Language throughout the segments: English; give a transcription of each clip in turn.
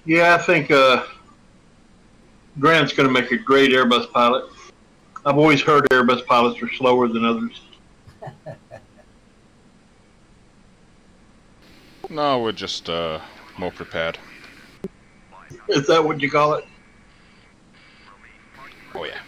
Yeah, I think Grant's going to make a great Airbus pilot. I've always heard Airbus pilots are slower than others. No, we're just more prepared. Is that what you call it? Oh yeah.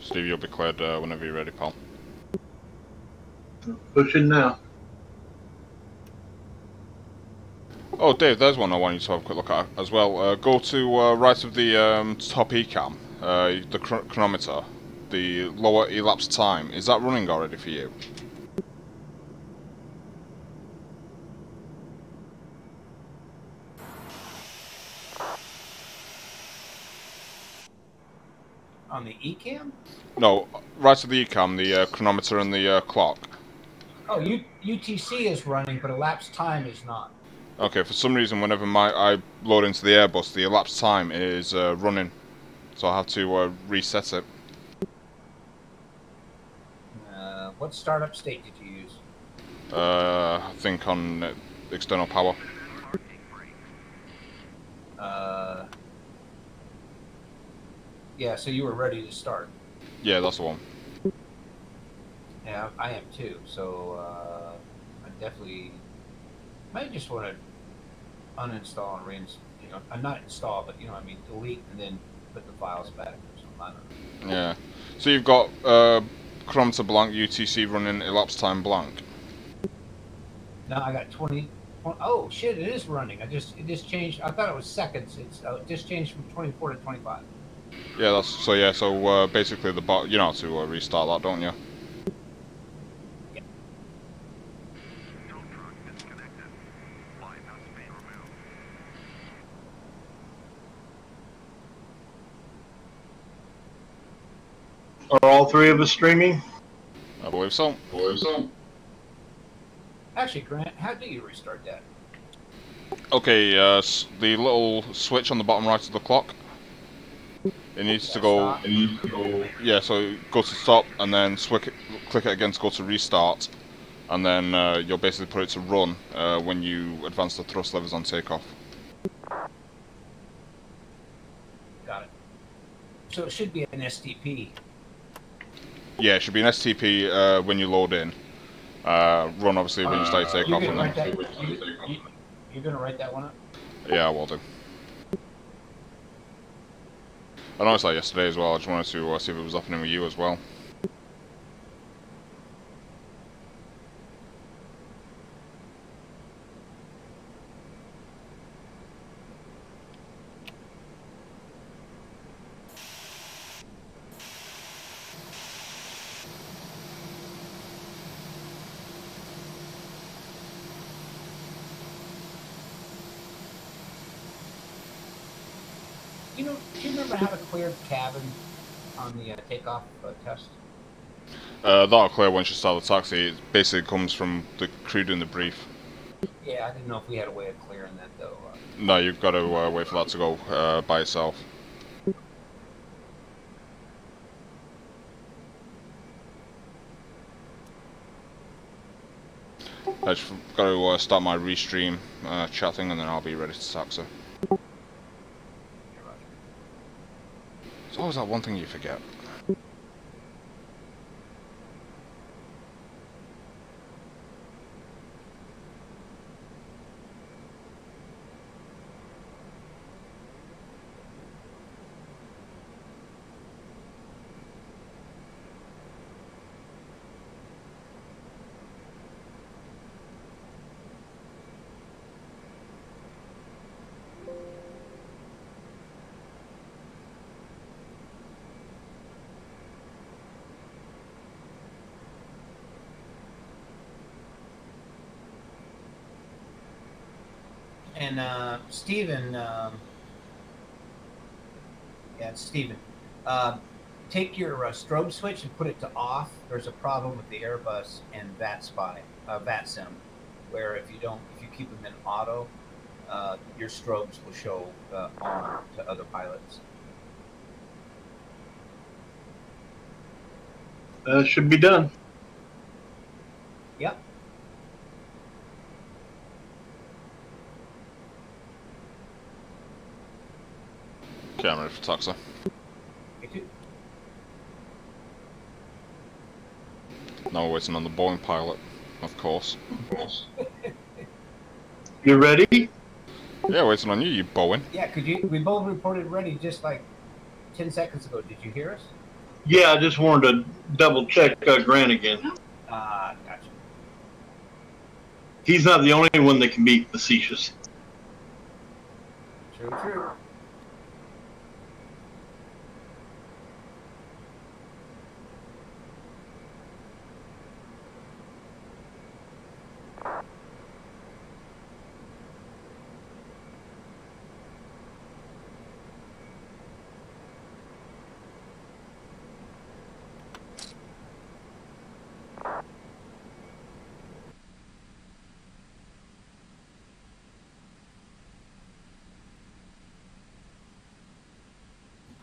Steve, you'll be cleared whenever you're ready, pal. Pushing now. Oh, Dave, there's one I want you to have a quick look at as well. Go to right of the top ECAM, the chronometer, the lower elapsed time. Is that running already for you? On the ECAM? No, right of the ECAM, the chronometer and the clock. Oh, UTC is running, but elapsed time is not. Okay, for some reason, whenever I load into the Airbus, the elapsed time is running, so I have to reset it. What startup state did you use? I think on external power. Yeah, so you were ready to start. Yeah, that's the one. Yeah, I am too. So I definitely might just want to uninstall and reinstall. Not install, but I mean, delete and then put the files back or something. I don't know. Yeah. So you've got chronometer blank, UTC running, elapsed time blank. Now I got 20. Oh shit! It is running. It just changed. I thought it was seconds. It just changed from 24 to 25. Yeah, that's so. Yeah, so basically the bot. You know how to restart that, don't you? Yeah. Are all three of us streaming? I believe so. Actually, Grant, how do you restart that? Okay, the little switch on the bottom right of the clock. It needs to go. Yeah, so go to stop and then click it again to go to restart, and then you'll basically put it to run when you advance the thrust levers on takeoff. Got it. So it should be an STP. Yeah, it should be an STP when you load in. Run obviously when you start takeoff. You're gonna write that one up? Yeah, I will do. I noticed that yesterday as well. I just wanted to see if it was happening with you as well. Do you remember how to clear the cabin on the takeoff test? That'll clear once you start the taxi. It basically comes from the crew doing the brief. Yeah, I didn't know if we had a way of clearing that though. No, you've got to wait for that to go by itself. I just got to start my restream chatting, and then I'll be ready to taxi. It's always that one thing you forget. And Stephen, yeah, it's Stephen. Take your strobe switch and put it to off. There's a problem with the Airbus and VATSIM, where if you keep them in auto, your strobes will show on to other pilots. Should be done. Yep. Okay, I'm ready for taxi. Me too. Now we're waiting on the Boeing pilot, of course. You ready? Yeah, waiting on you, you Boeing. Yeah, we both reported ready just like 10 seconds ago. Did you hear us? Yeah, I just wanted to double check Grant again. Gotcha. He's not the only one that can be facetious. True.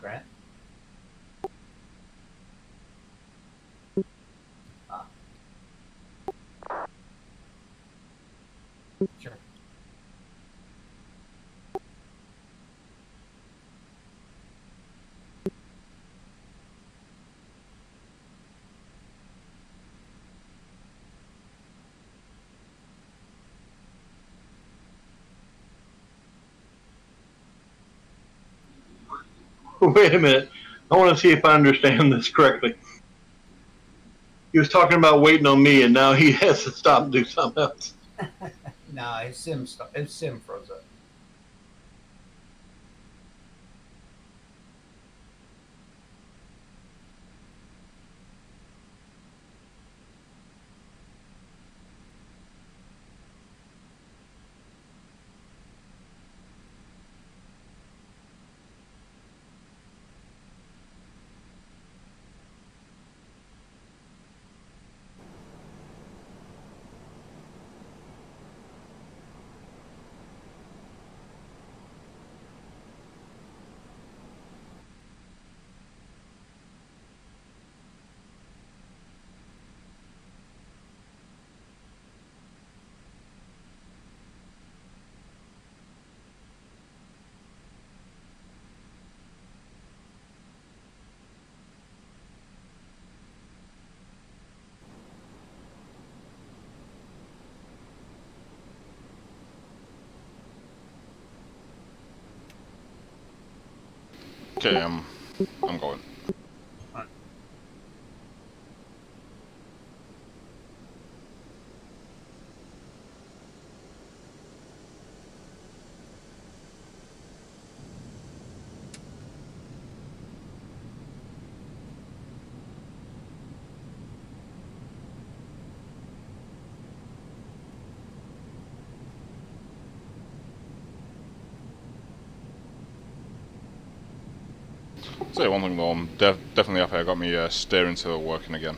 Grant? Sure. Wait a minute. I want to see if I understand this correctly. He was talking about waiting on me, and now he has to stop and do something else. Nah, his sim froze up. Okay, I'm going. Alright. Say one thing though, I'm definitely happy I got my steering wheel working again.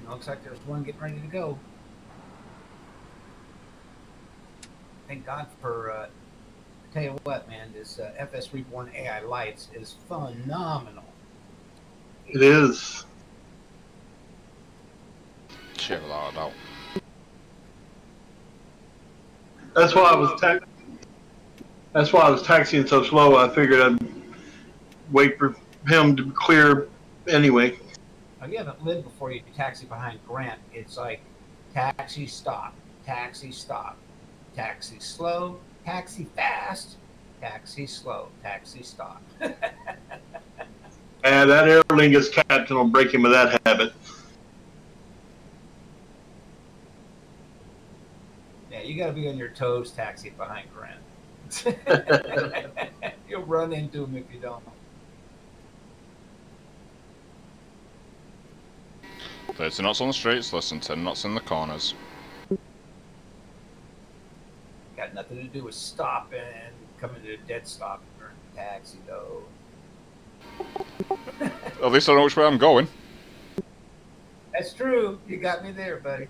Looks like there's one getting ready to go. Thank God for. I tell you what, man, this FS Reborn AI Lights is phenomenal. It is. Shit, without a doubt. That's why I was taxiing so slow. I figured I'd wait for him to clear anyway. Now, you haven't lived before you taxi behind Grant. It's like taxi stop, taxi stop, taxi slow, taxi fast, taxi slow, taxi stop. And that Aer Lingus captain will break him of that habit. Yeah, you got to be on your toes taxi behind Grant. You'll run into him if you don't. 30 knots on the streets, less than 10 knots in the corners. Got nothing to do with stopping, coming to a dead stop during the taxi, though. At least I know which way I'm going. That's true. You got me there, buddy.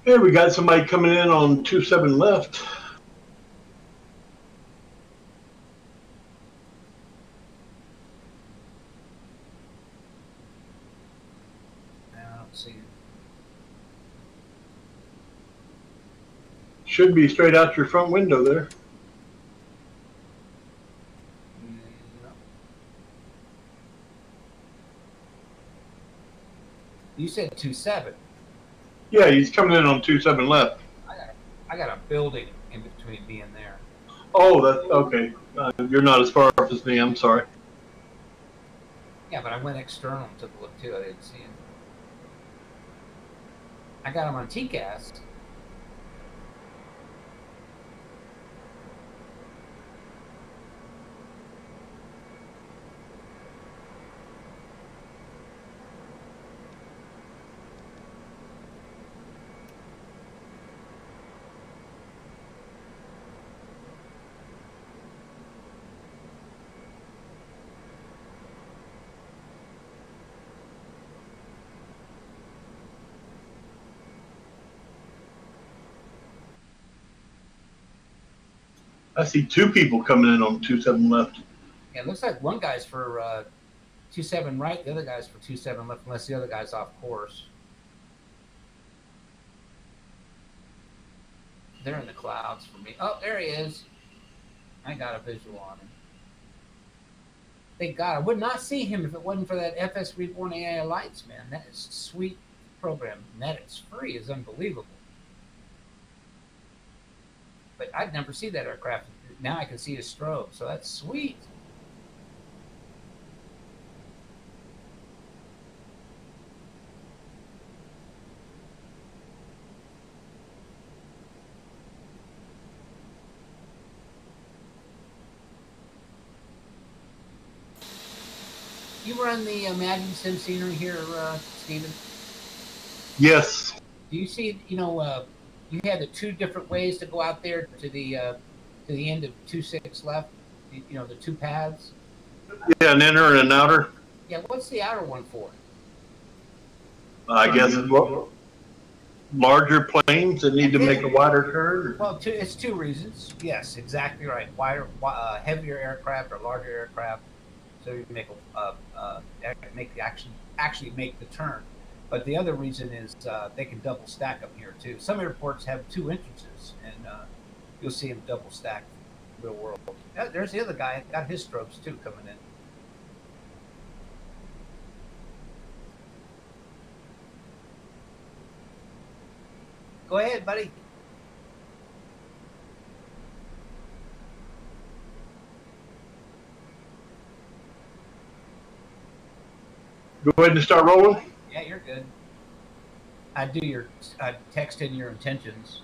Here we got somebody coming in on 27 left. I don't see it. Should be straight out your front window there. No. You said 27. Yeah, he's coming in on 27 left. I got a building in between me and there. Oh, that's okay. You're not as far off as me. I'm sorry. Yeah, but I went external and took a look too. I didn't see him. I got him on TCAS. I see two people coming in on 27 left. Yeah, it looks like one guy's for 27 right, the other guy's for 27 left, unless the other guy's off course. They're in the clouds for me. Oh, there he is. I got a visual on him. Thank God. I would not see him if it wasn't for that FS Reborn AI Lights, man. That is a sweet program. And that it's free is unbelievable. But I'd never see that aircraft. Now I can see his strobe, so that's sweet. You run the Imagine Sim scenery here, Stephen? Yes. Do you see, you had the two different ways to go out there to the end of 26 left, the two paths? Yeah, an inner and an outer. Yeah, what's the outer one for? I guess larger planes that need to make a wider turn. Well, it's two reasons. Yes, exactly right. Wider, heavier aircraft or larger aircraft, so you make actually make the turn. But the other reason is they can double stack them here too. Some airports have two entrances, and you'll see them double stack. Real world. There's the other guy. Got his strobes too coming in. Go ahead, buddy. Go ahead and start rolling. Yeah, you're good. I text in your intentions.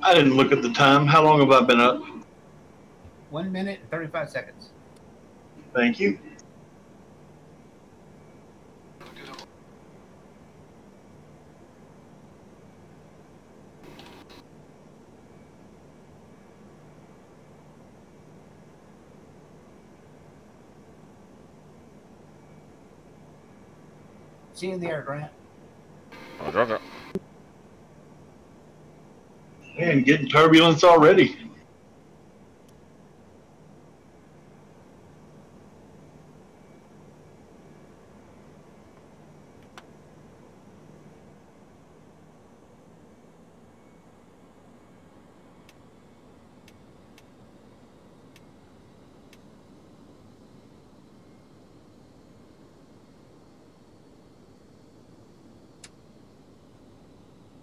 I didn't look at the time. How long have I been up? 1 minute and 35 seconds. Thank you. See you there, Grant. Roger. Man, getting turbulence already.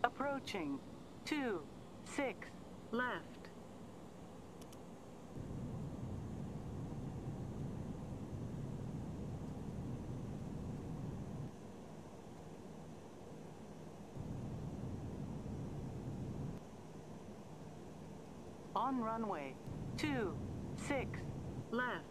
Approaching 26 left. On runway 26 left.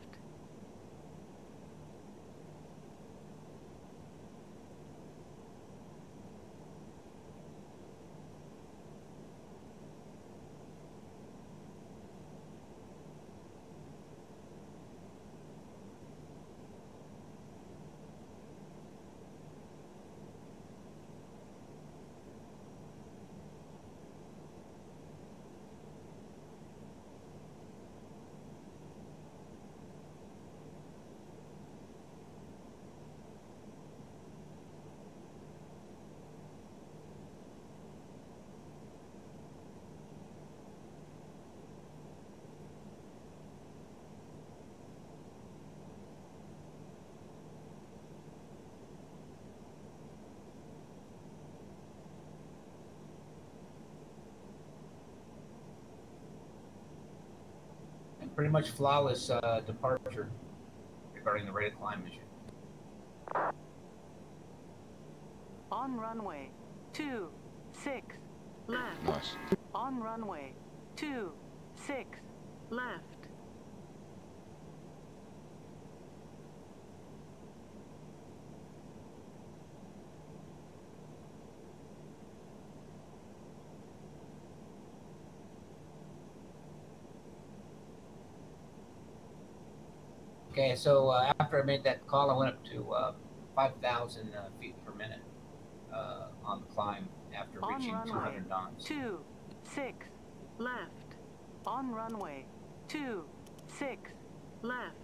Pretty much flawless departure regarding the rate of climb mission. On runway 26 left. Nice. On runway 26 left. Okay, so after I made that call, I went up to 5,000 feet per minute on the climb after On reaching runway 200 knots. 26 left. On runway 26 left.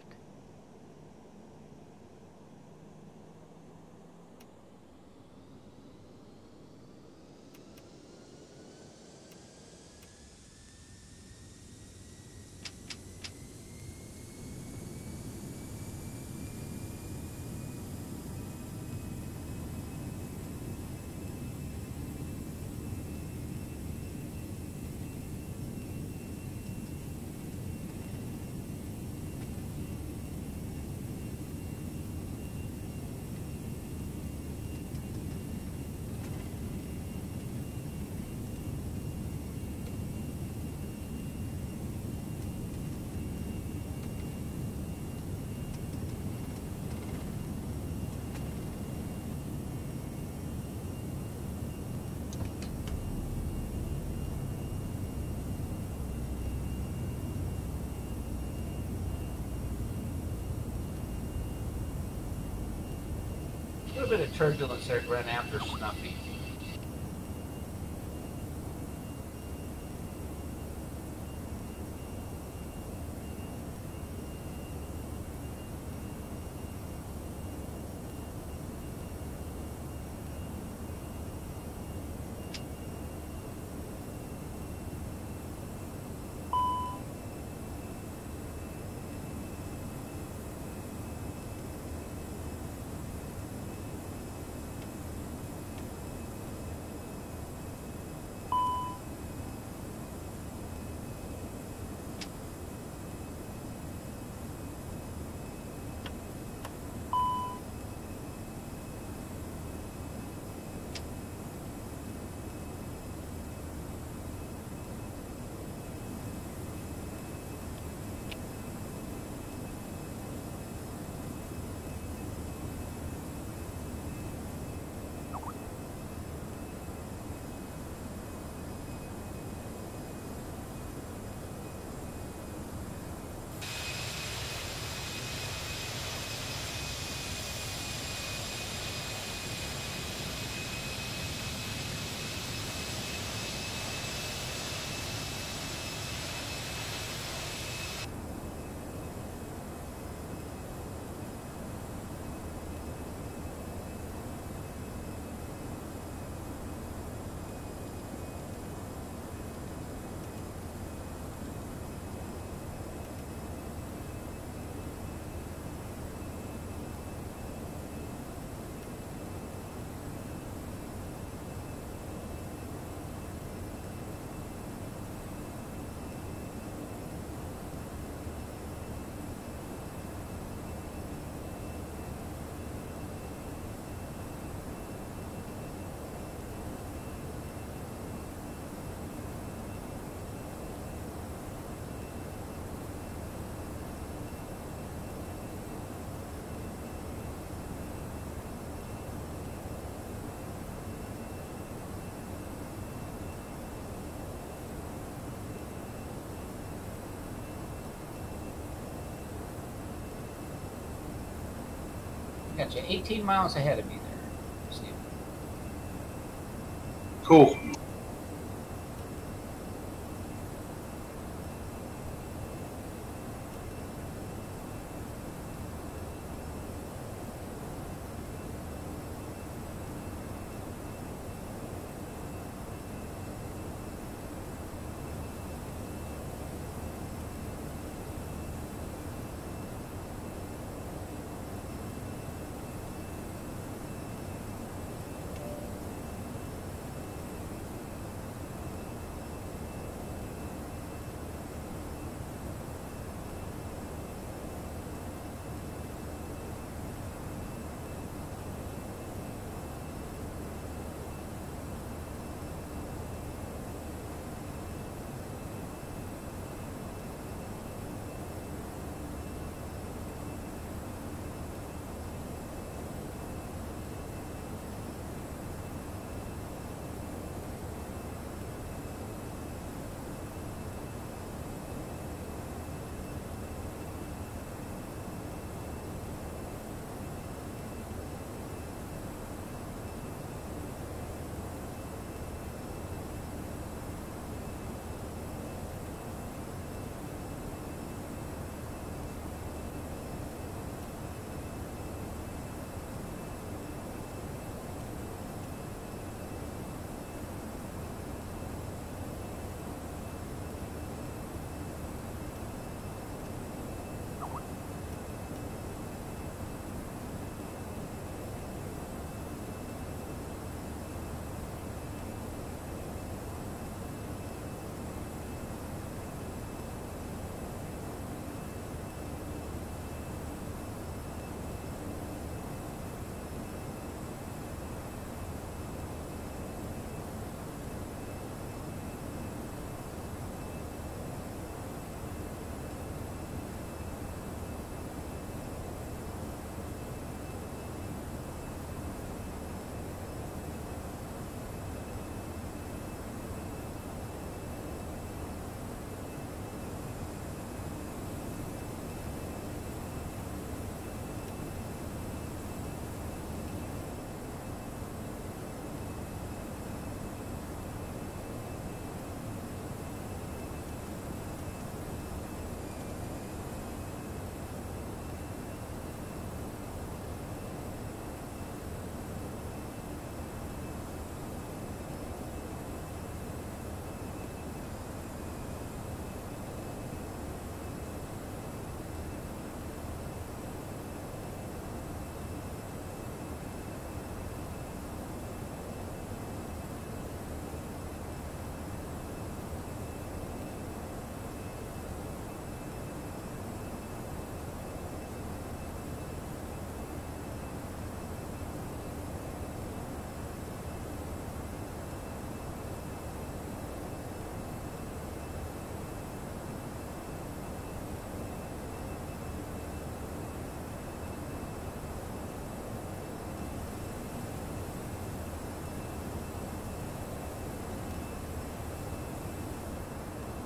A little bit of turbulence there, Grant, after Snuffy. got you 18 miles ahead of me there, Steve. Cool.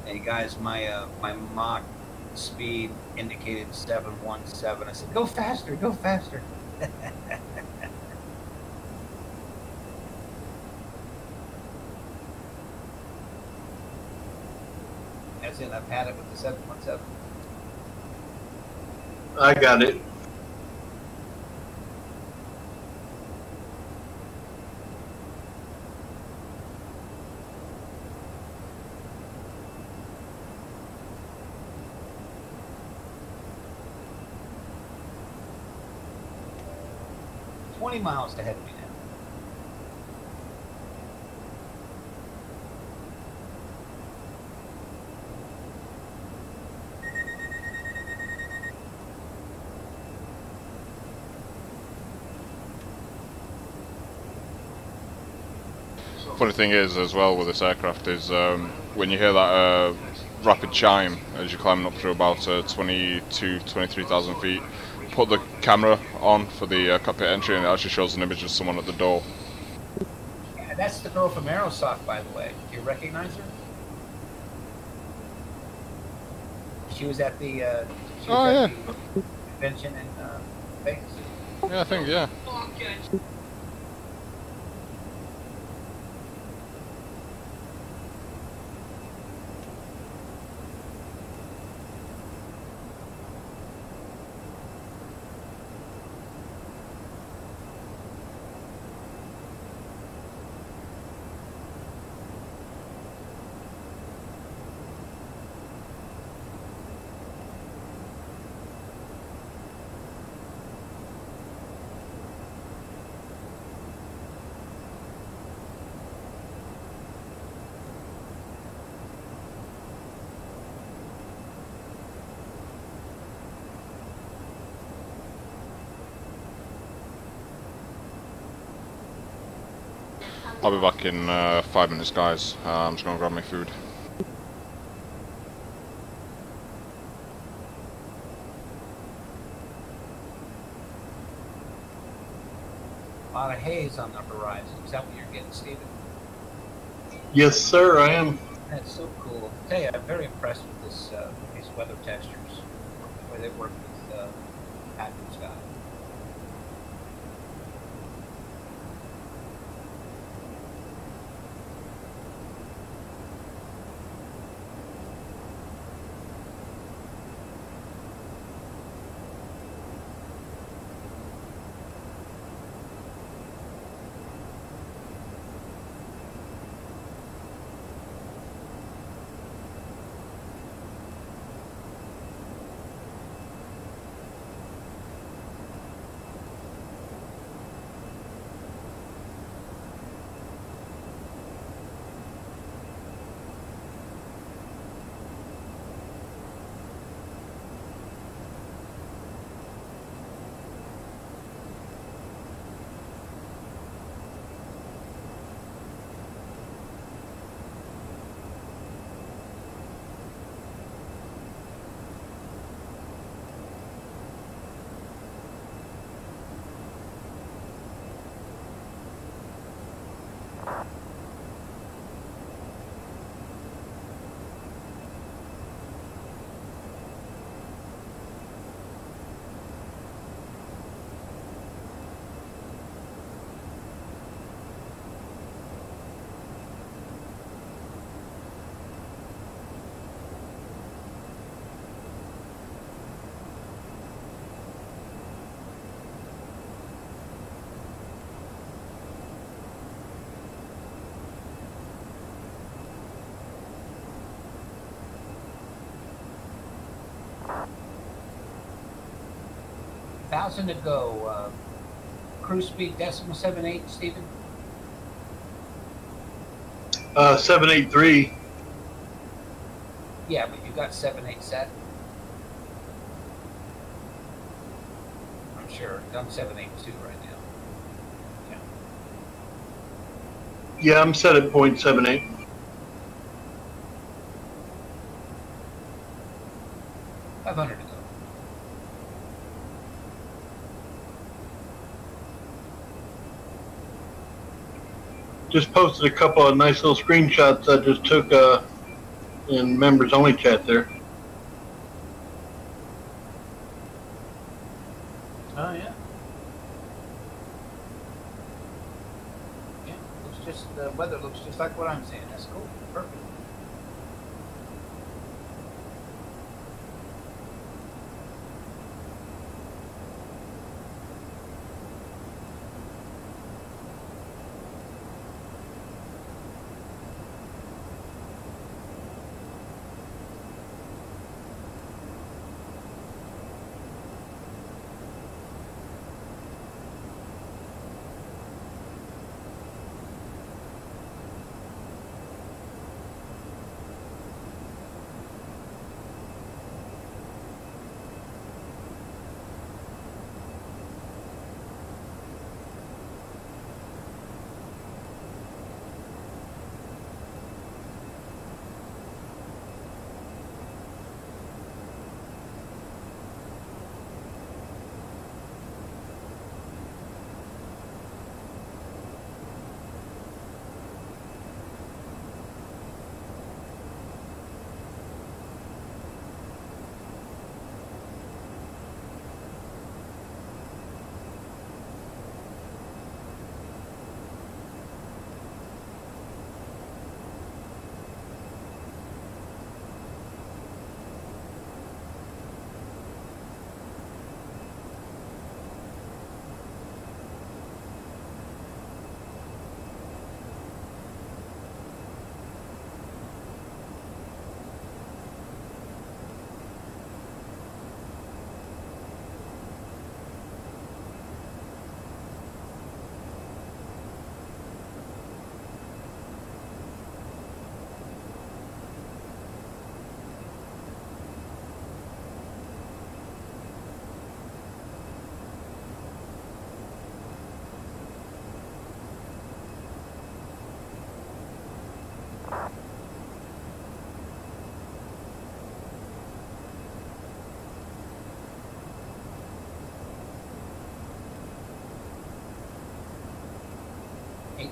Hey guys, my Mach speed indicated 717. I said, go faster, go faster. As in, I've had it with the 717. I got it. Miles ahead of me now. Funny thing is, as well, with this aircraft is when you hear that rapid chime as you're climbing up to about 23,000 feet, put the camera on for the cockpit entry and it actually shows an image of someone at the door. Yeah, that's the girl from Aerosoft, by the way. Do you recognize her? She was at the, convention in Vegas. Yeah, I think, yeah. I'll be back in 5 minutes, guys. I'm just gonna grab my food. A lot of haze on the horizon. Is that what you're getting, Stephen? Yes, sir, I am. That's so cool. I tell you, I'm very impressed with this, these weather textures, the way they work with pattern sky. Thousand to go. Cruise speed decimal 7.8, Stephen. 783. Yeah, but you got 7.8 set. I'm sure. I'm 7.82 right now. Yeah. Yeah, I'm set at 0.78. $500 to go. Just posted a couple of nice little screenshots I just took in members only chat there. Oh yeah. Yeah, looks just the weather looks just like what I'm saying. That's cool. Perfect.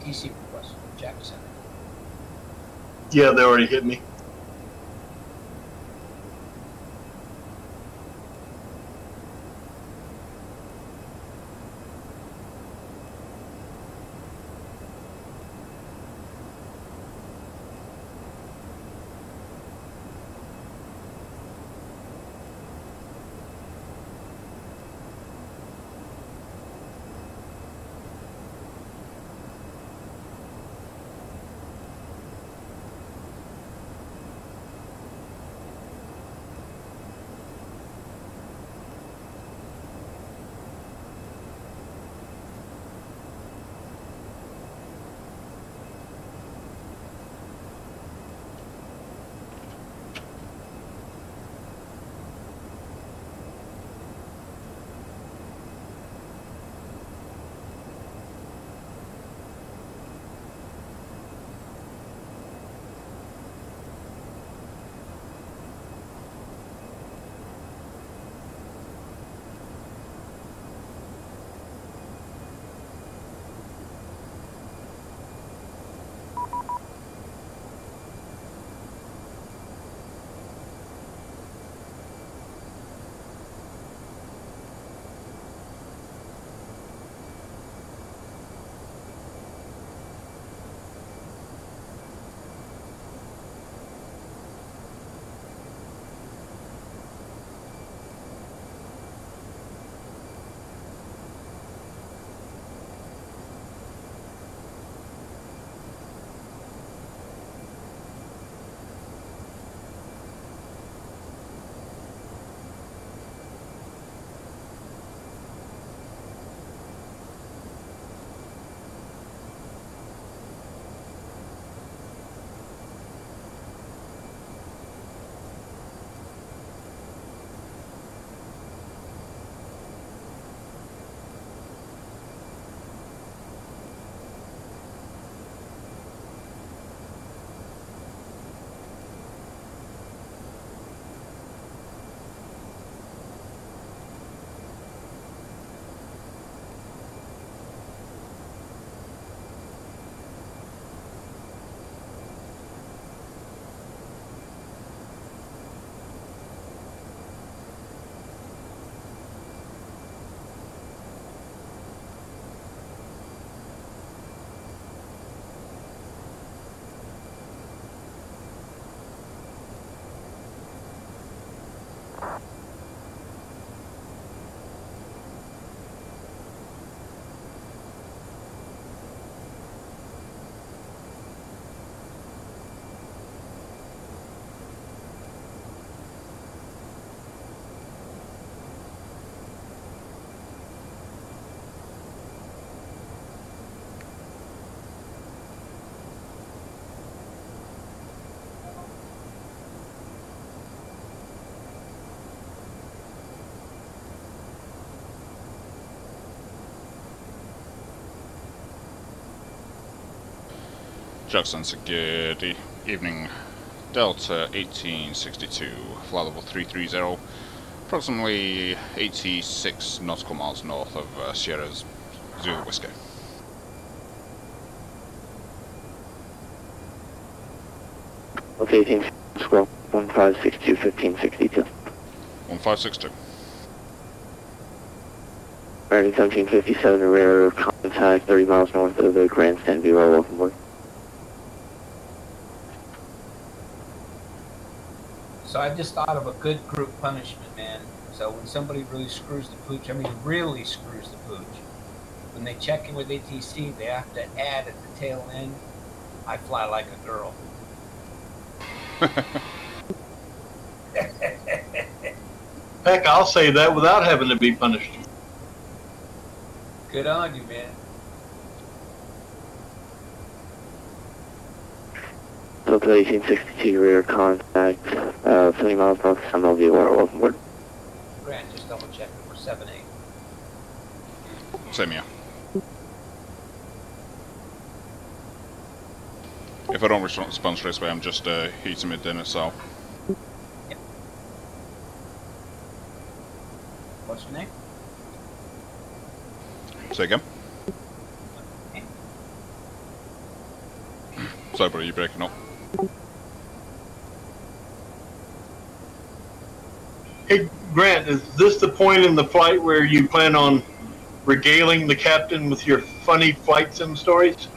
ATC request. Jack sent it. Yeah, they already hit me. Jackson Security, evening, Delta 1862, flight level 330, approximately 86 nautical miles north of Sierra's Zulu Whiskey. Okay, team, scroll 1562, 1562. 1562. American 1757, rear contact 30 miles north of the Grandstand Bureau, welcome aboard. So I just thought of a good group punishment, man. So when somebody really screws the pooch, I mean really screws the pooch, when they check in with ATC, they have to add at the tail end, I fly like a girl. Heck, I'll say that without having to be punished. Good on you, man. Delta 1862, rear contact 30 miles north of Seminole View, welcome aboard. Grant, just double check that we're 7-8. Same here. If I don't respond straight away, I'm just eating my dinner, so... Yep. What's your name? Say again? Okay. Sorry, buddy, you're breaking up. Hey, Grant, is this the point in the flight where you plan on regaling the captain with your funny flight sim stories?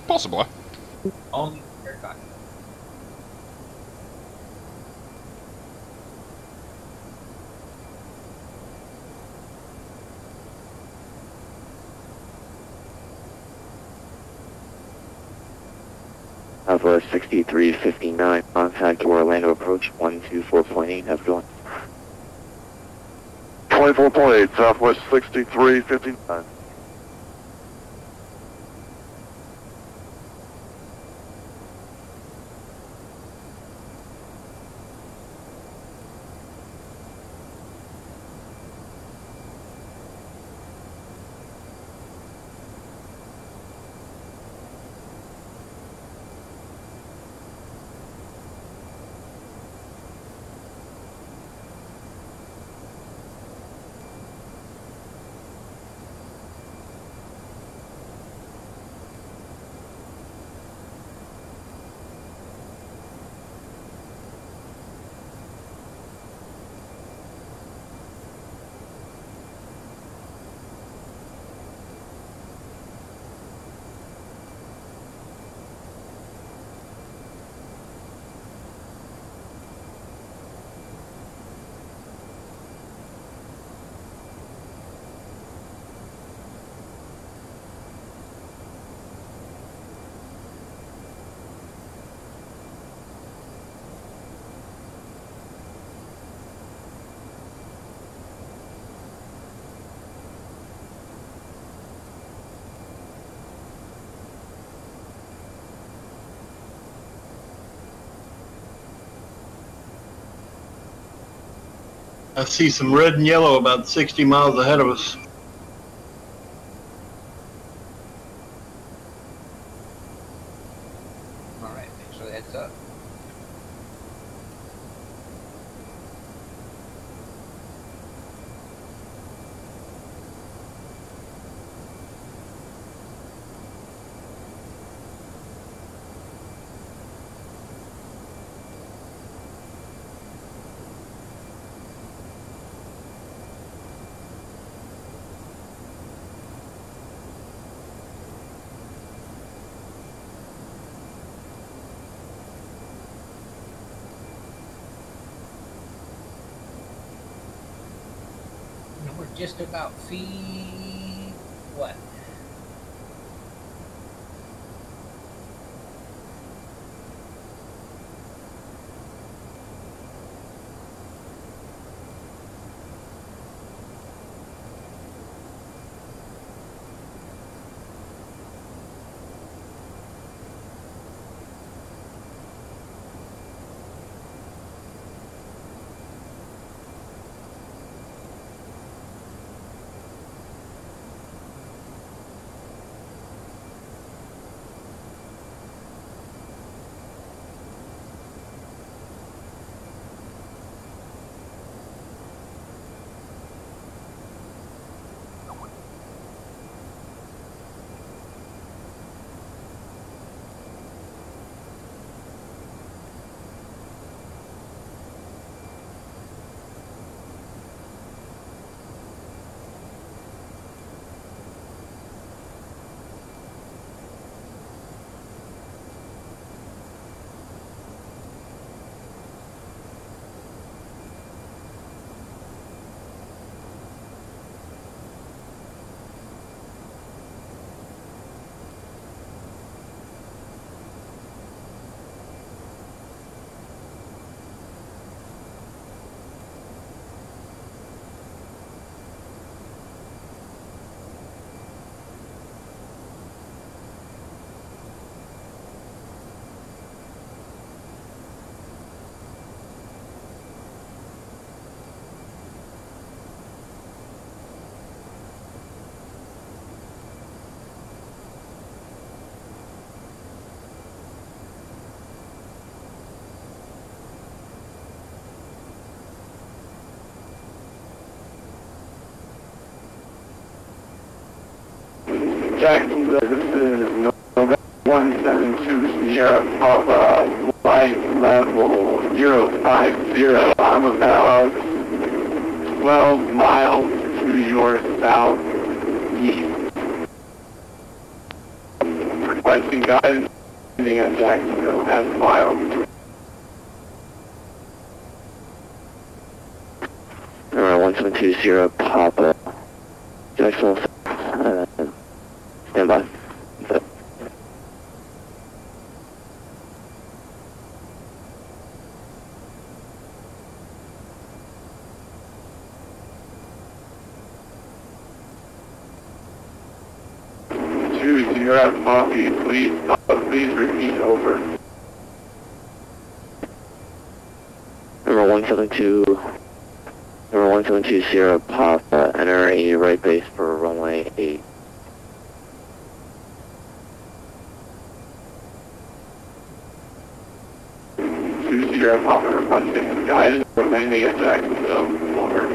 Possibly. Only haircut. Southwest 6359, contact Orlando approach 124.8, have gone. 24.8, Southwest 6359. I see some red and yellow about 60 miles ahead of us. Alright, thanks for the heads up. And we're just about feet. What? Jacksonville, this is November 172 Sierra Papa, flight level 050. I'm about 12 miles to your southeast. Requesting guidance landing at Jacksonville as filed. Number 1720 Papa, Jacksonville, stand by. You're at Poppy, please repeat over. Number 172 Sierra Papa, enter a right base for runway 8. Sierra Papa requesting guidance remaining at Jacksonville, over.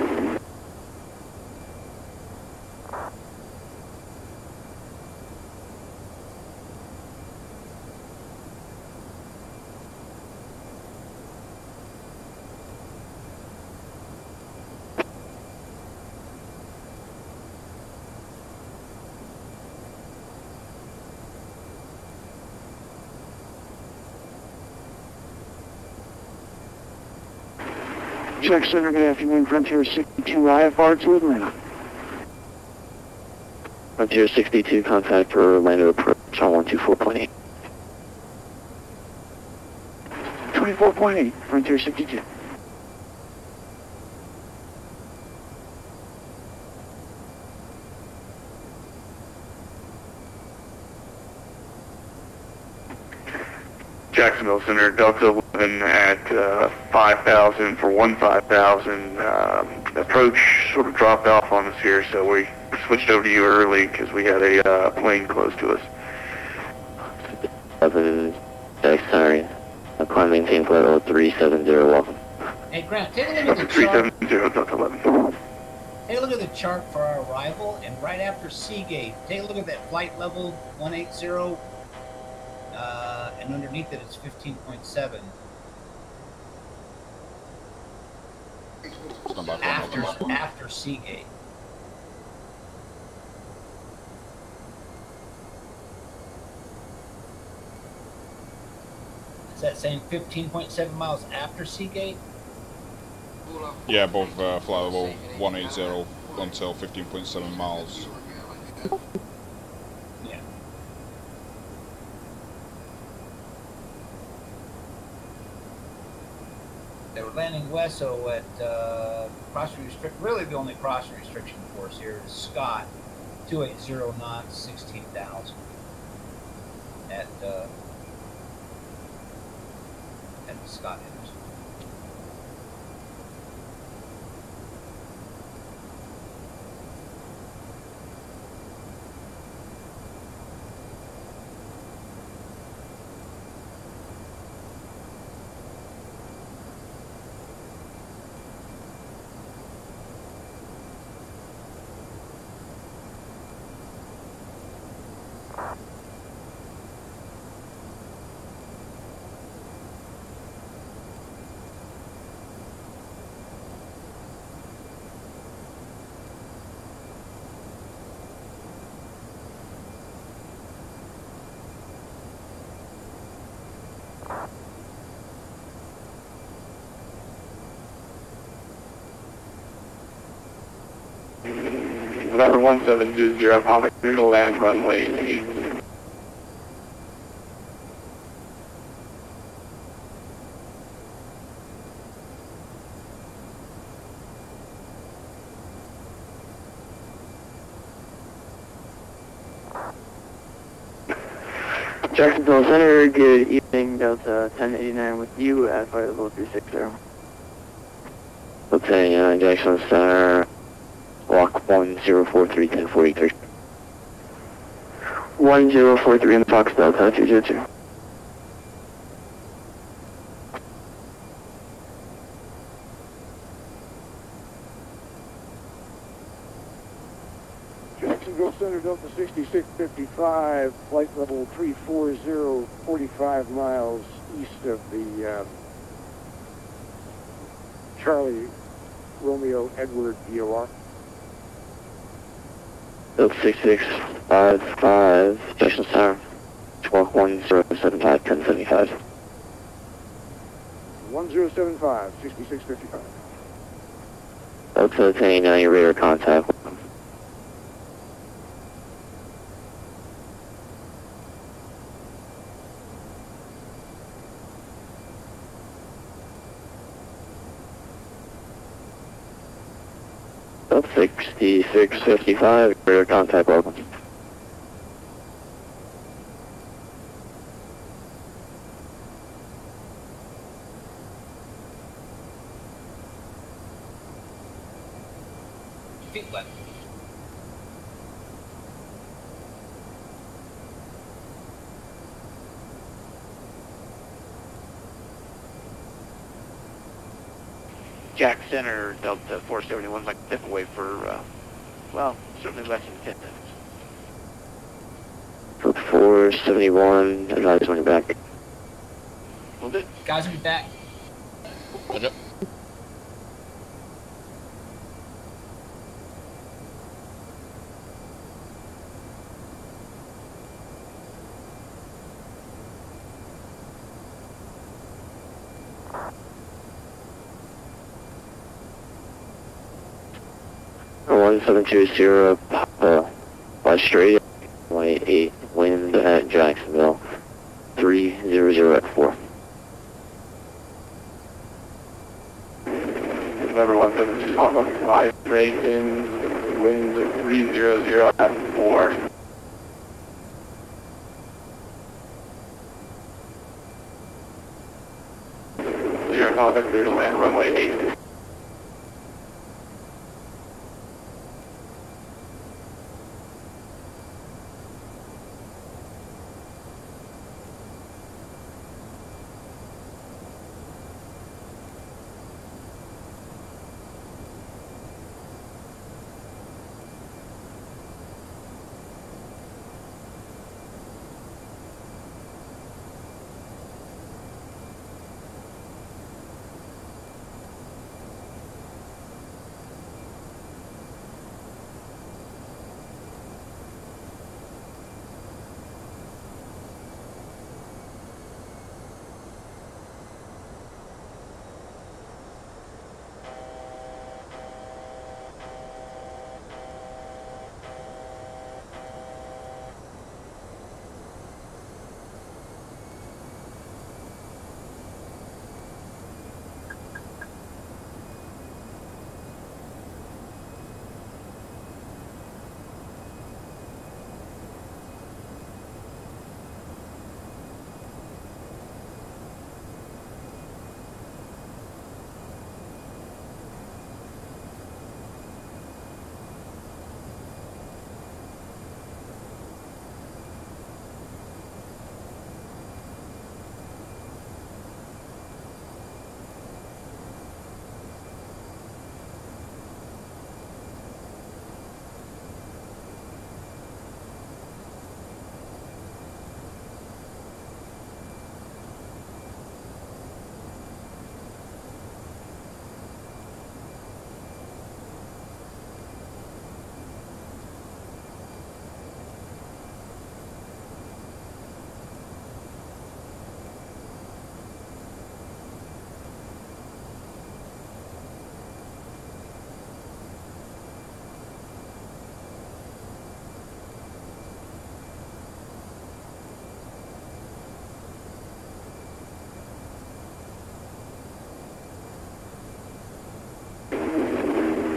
Check Center, good afternoon, Frontier 62 IFR to Atlanta. Frontier 62, contact for Orlando approach on 124.8. 24.8, Frontier 62. Jacksonville Center, Delta 11 at 5,000 for 15,000. Approach sort of dropped off on us here, so we switched over to you early because we had a plane close to us. 11, sorry. Climb maintain flight level 370, welcome. Hey Grant, take a look at the 370, chart. Delta 11. Take a look at the chart for our arrival, and right after Seagate, take a look at that flight level 180. And underneath it, it's 15.7. After Seagate. Is that saying 15.7 miles after Seagate? Yeah, above flight level 180 until 15.7 miles. Yeah. They were landing west, so at crossing restrict. Really, the only crossing restriction for us here is Scott, 280 knots, 16,000 at the Scott intersection. November 1720, Atomic Noodle Land runway 8. Jacksonville Center, good evening, Delta 1089 with you at flight level 360. Okay, Jacksonville Center, walk 1043, 1043. 1043 in the Fox Delta 202. Jackson, go center Delta 6655, flight level 340, 45 miles east of the Charlie Romeo Edward DOR. Delta 6655, Jackson Center, 11075, 1075. 1075, 6655. Delta 1089, your radar contact. Delta 6655, radar contact, welcome. Feet left. Jack Center, Delta 471, like different way for, well, certainly less than 10 minutes. For 471, advise when you're back. Hold it. Guys, be back. Roger. One 720 Papa, by straight, 188, wind at Jacksonville, 300 at 4. November 172 Papa, vibration, wind 300 at 4. Zero contact, clear to land, runway 8.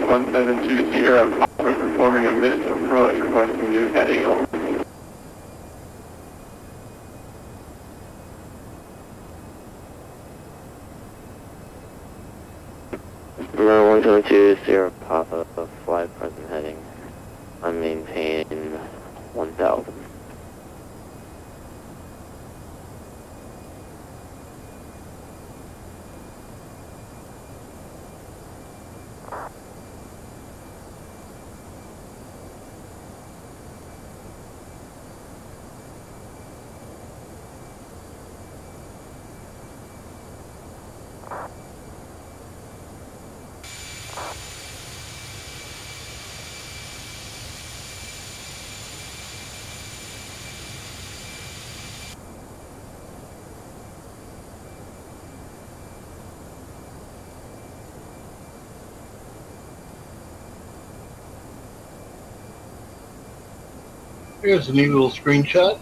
One 720, performing a missed approach, requesting new heading over. Runway 120, Papa, flight present heading. I'm maintaining 1000. Here's a neat little screenshot.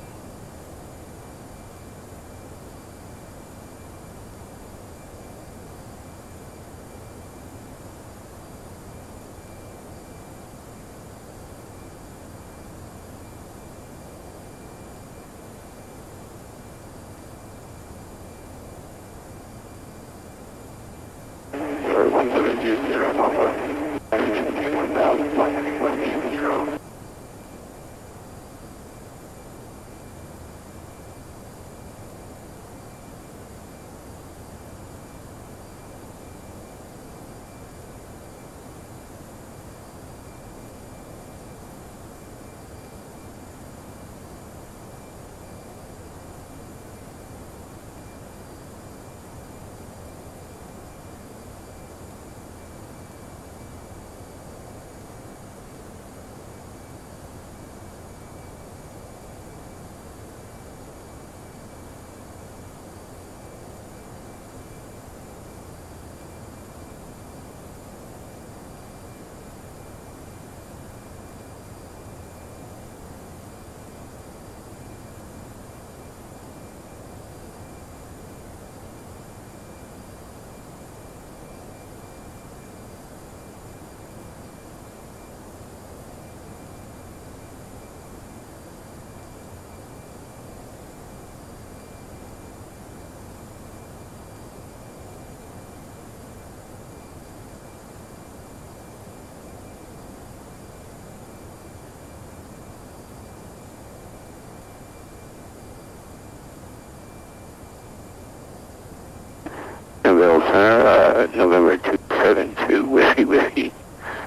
November 272 Whiskey.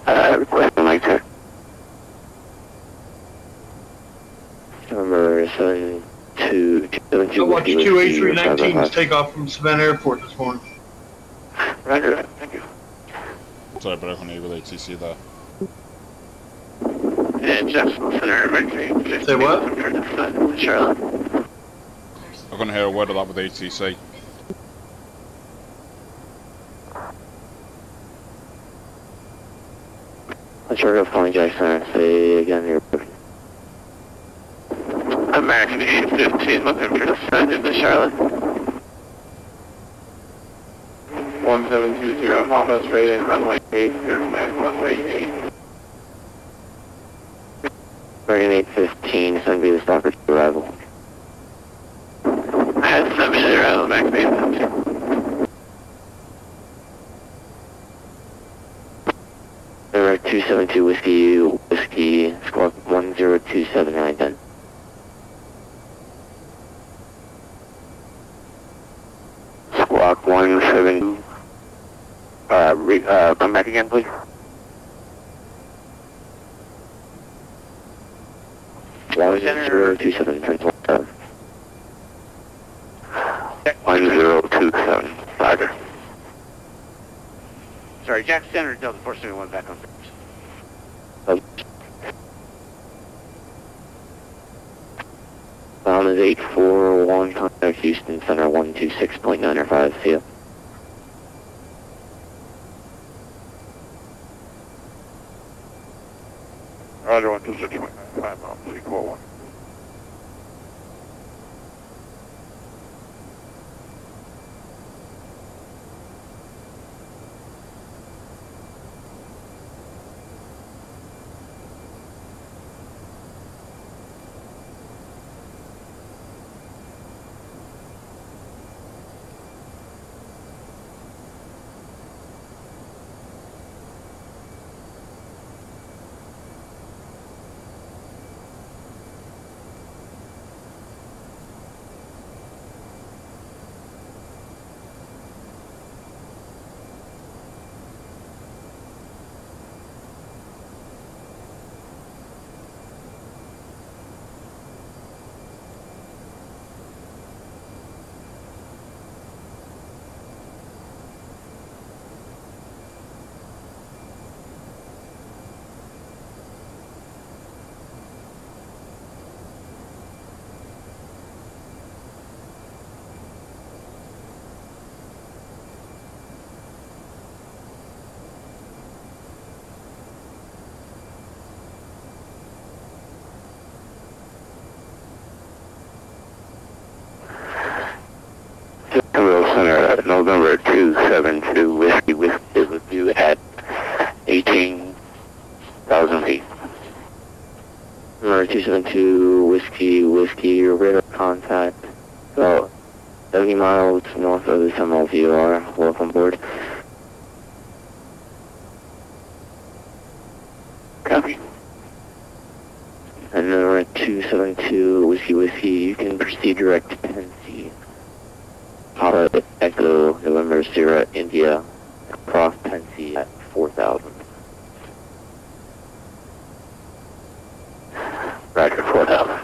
Request on night check. November 72 I watched two A319s take off from Savannah Airport this morning. Roger that, thank you. Sorry, but I couldn't hear with ATC there. And Jacksonville Center, emergency. Say what? Charlotte. I couldn't hear a word of that with ATC. Let's try to find Jackson. Say again here. American issue 15, November to send into Charlotte. 1720, Mama straight in, runway 8, runway 8. American 815, send me the stalker to arrival. I had 7 minute arrival, back base. Number 272 Whiskey, squawk 1027 done. Squawk 172. Come back again, please. Jack Center 227, transfer 1027, Roger. Sorry, Jack Center, Delta 471 back on service. Bound is 841, contact Houston Center 126.905, see ya. Roger, 126.905, Mount 341. Center, November 272, Whiskey Whiskey with you at 18,000 feet. November 272, Whiskey Whiskey, radar contact, about 70 miles north of the Seminole VOR, welcome aboard. Copy. And number 272, Whiskey Whiskey, you can proceed direct to Tennessee. Papa Echo, November Sierra, India, across Tennessee at 4,000. Roger, 4,000.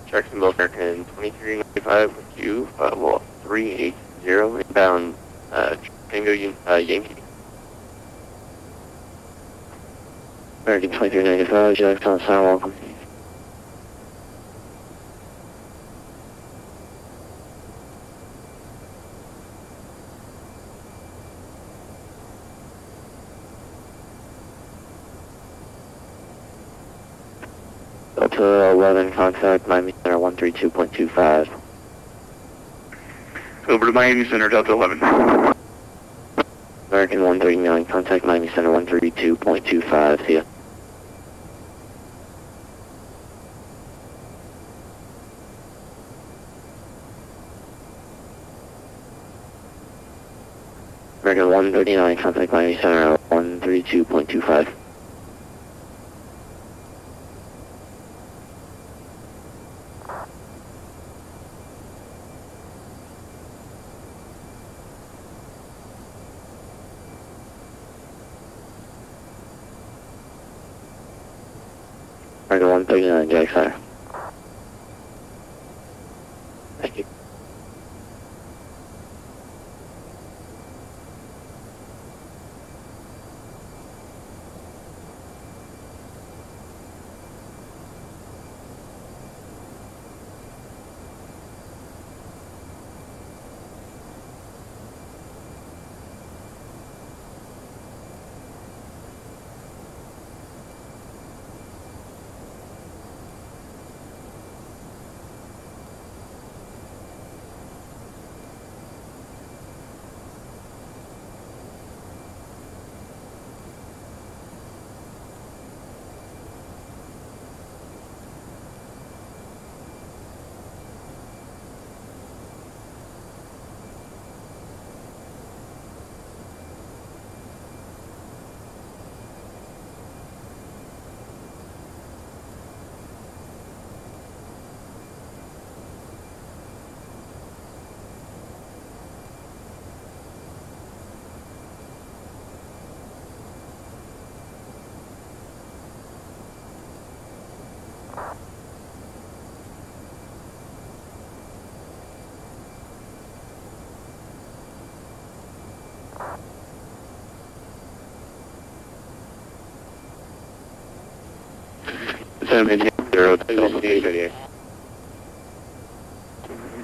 Jacksonville, American 2395 with you, well, 380, inbound, Tango Yankee. American 2395, Jackson, sign welcome. Delta 11, contact Miami Center 132.25. Over to Miami Center, Delta 11. American 139, contact Miami Center 132.25, see ya. American 139, contact Miami Center 132.25. American 139, Jack Center. Thank you.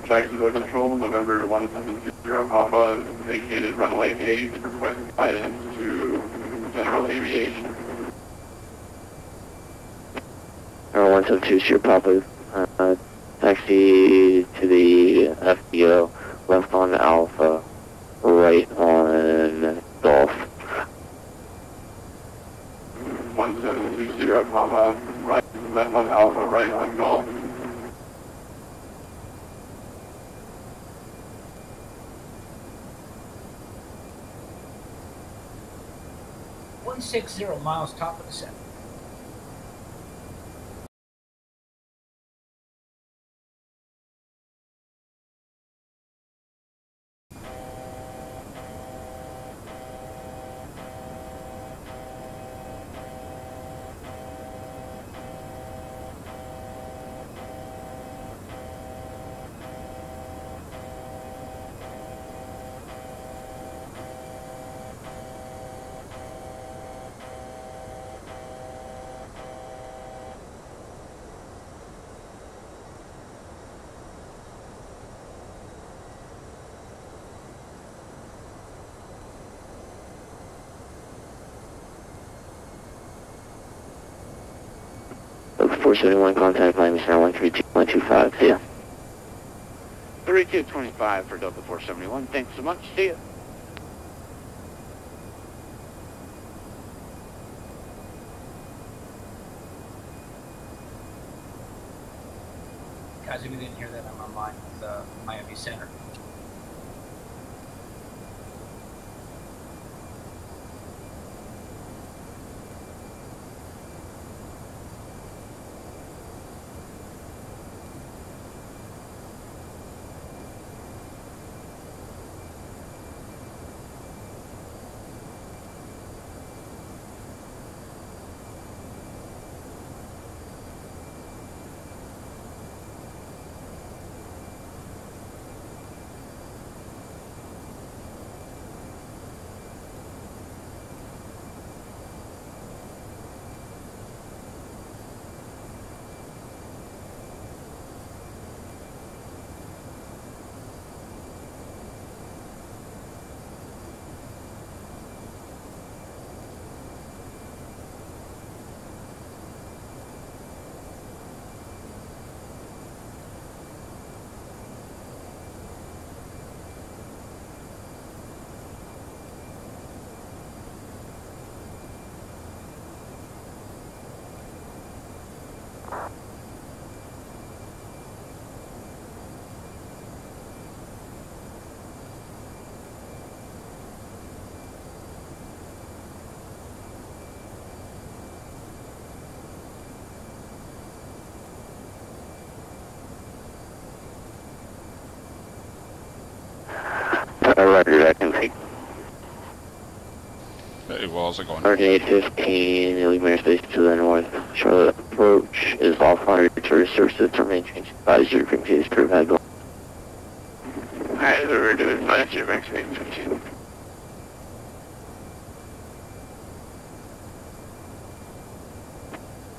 Jacksonville Control, November 170, Papa, vacated runway 8, requesting guidance to General Aviation. 172, Sierra Papa, taxi to the FBO, left on Alpha, right on Golf. 172, Sierra Papa, left on Alpha, right on Golf. 160 miles top of the 7. 471, contact Miami Center 132.25. See ya. 3225 for Delta 471. Thanks so much. See ya. Guys, if you didn't hear that, I'm online with Miami Center. Roger, I can take. It was it going? 3815, illegal airspace to the north. Charlotte approach is off on return services to maintain advisory frequencies per vehicle. Hi, we're doing advisory frequency.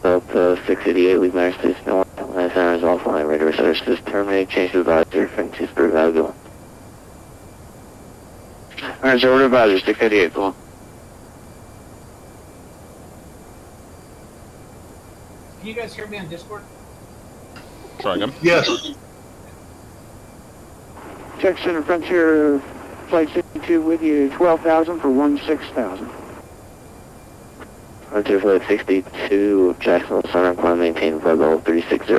Delta 688, leave airspace north. Last center is offline. Radio services terminate. Change to advisory frequencies per vehicle. Alright, so order advisor 688, go on. Can you guys hear me on Discord? Try again. Yes. Tech Center Frontier Flight 62 with you, 12,000 for 16,000. Frontier Flight 62, Jacksonville Center, plan maintain level 360.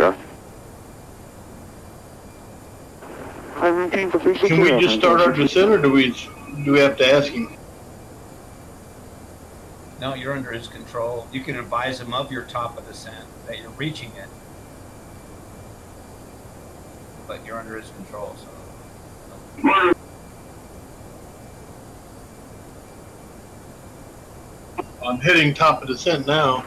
I maintain for 360. Can we just start our descent, or do we have to ask him? No, you're under his control. You can advise him of your top of descent, that you're reaching it. But you're under his control, so. I'm hitting top of descent now.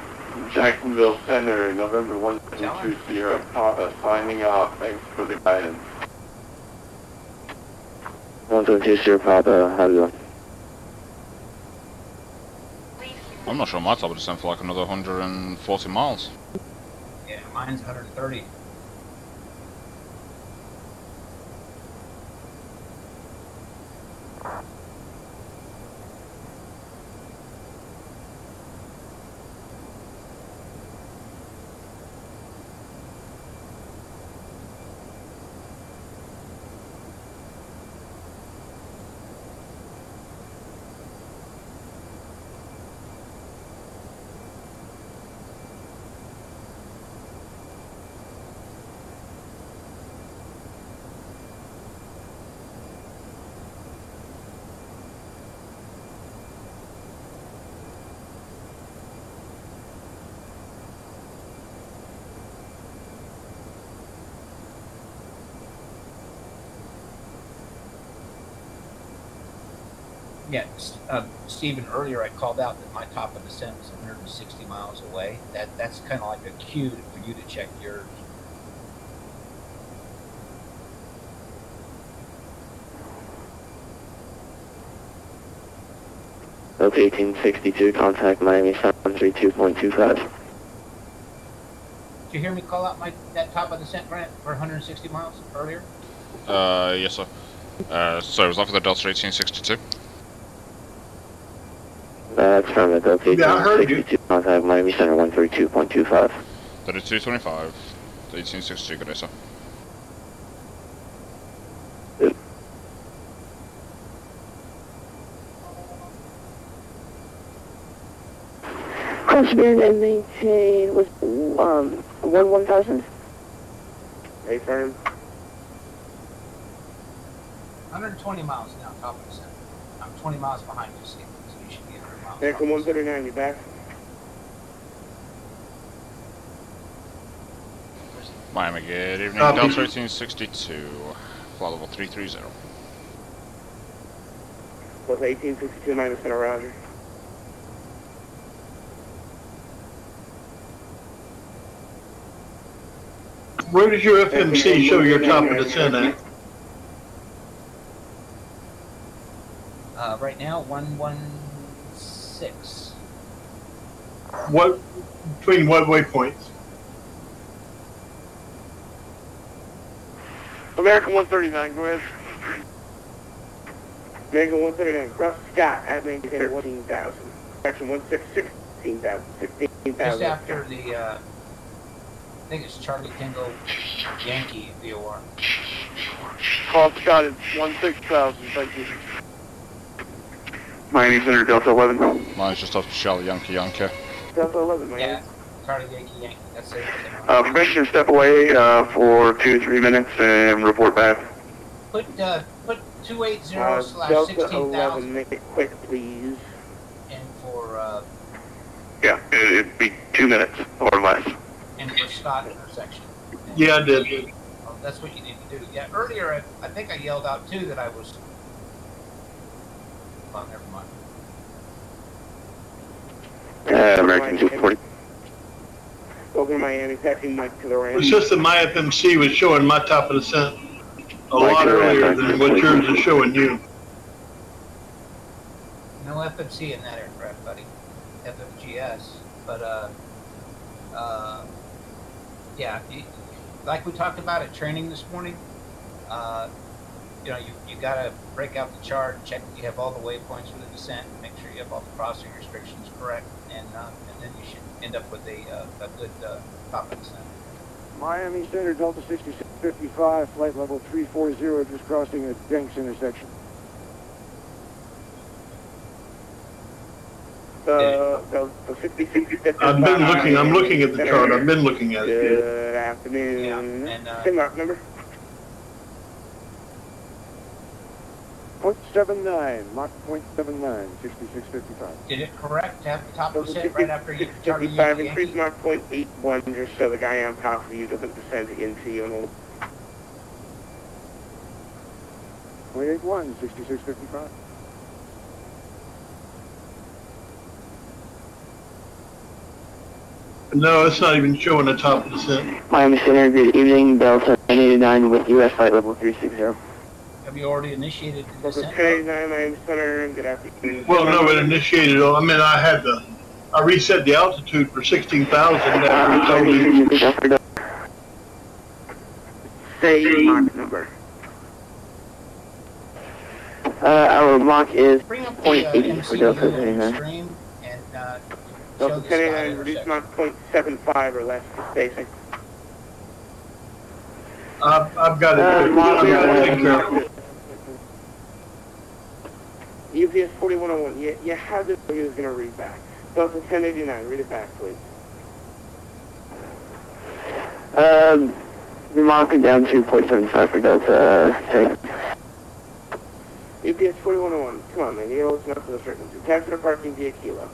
Jacksonville Center, November 1220, signing off. Thanks for the guidance. 1220, Papa, how you doing? I'm not sure my top of descent for like another 140 miles. Yeah, mine's 130. Yeah, Stephen, earlier I called out that my top of descent was 160 miles away. That's kind of like a cue for you to check yours. Okay, 1862, contact Miami 732.25. Did you hear me call out that top of descent, Grant, for 160 miles earlier? Yes, sir. So was that for the Delta 1862? That's from the Delta Yeah, I heard you. 1862, contact Miami Center 132.25. 3225, 1862, good day, sir. Cross band and maintain was 1000. Hey, firm. 120 miles now, top of the center. I'm 20 miles behind you, Steve, so you should be 100 miles. American 139, you back? Miami, good evening. Copy. Delta 1862, flight level 330. Was 1862 minus center, roger. Where does your FMC show your top of descent at? Right now, 116. What, between what waypoints? American 139, go ahead. American 139, cross Scott at maintain 14,000. Action 16,000, 16,000. Just after the, I think it's Charlie Tango Yankee VOR. Call Scott at 16,000, thank you. Miami Center, Delta 11. Mine's just off Charlie Yankee Yankee. Delta 11, Miami. Yeah, Charlie Yankee, that's it. Permission to step away for 2 to 3 minutes and report back. Put 280 slash Delta 16,000 11, make it quick, please. in for, Yeah, it'd be 2 minutes or less. in for Scott intersection. Yeah, I did. Oh, that's what you need to do. Yeah, earlier I think I yelled out too that I was. Oh, never mind. American 240. Over to Miami, taxi Mike to the ramp. It's just that my FMC was showing my top of descent a lot earlier than what yours is showing you. No FMC in that aircraft, buddy. FMGS, but yeah, like we talked about at training this morning. You know, you gotta break out the chart, check you have all the waypoints for the descent, make sure you have all the crossing restrictions correct, and then you should end up with a good top of descent. Miami Center, Delta 6655, flight level 340, just crossing a Jenks intersection. Delta 6655. I'm looking at the chart. I've been looking at it. Good afternoon. Yeah, and Same mark number. .79, Mach .79, 6655. did it correct to have the top of Delta descent right after you Charlie 55, Yankee? increase Mach .81 just so the guy on top of you doesn't descend into you. And 081, 6655. No, it's not even showing the top of descent. Miami Center, good evening. Delta 989 with US flight level 360. Have you already initiated the Delta descent? 1089, Miami Center, good afternoon. Well, no, it initiated. I mean, I reset the altitude for 16,000 after it told me. Say Mach number. Our Mach is Bring up the 0.80 for Delta MCU 1089. stream and show Delta the 1089, reduce Mach .75 or less for spacing. I've got it. I've got it taken care of. UPS 4101, you have this, he was going to read back. Delta 1089, read it back, please. Mach down to 0.75 for Delta 10. UPS 4101, come on man, you know listen up to the frequency. Taxi to parking via Kilo.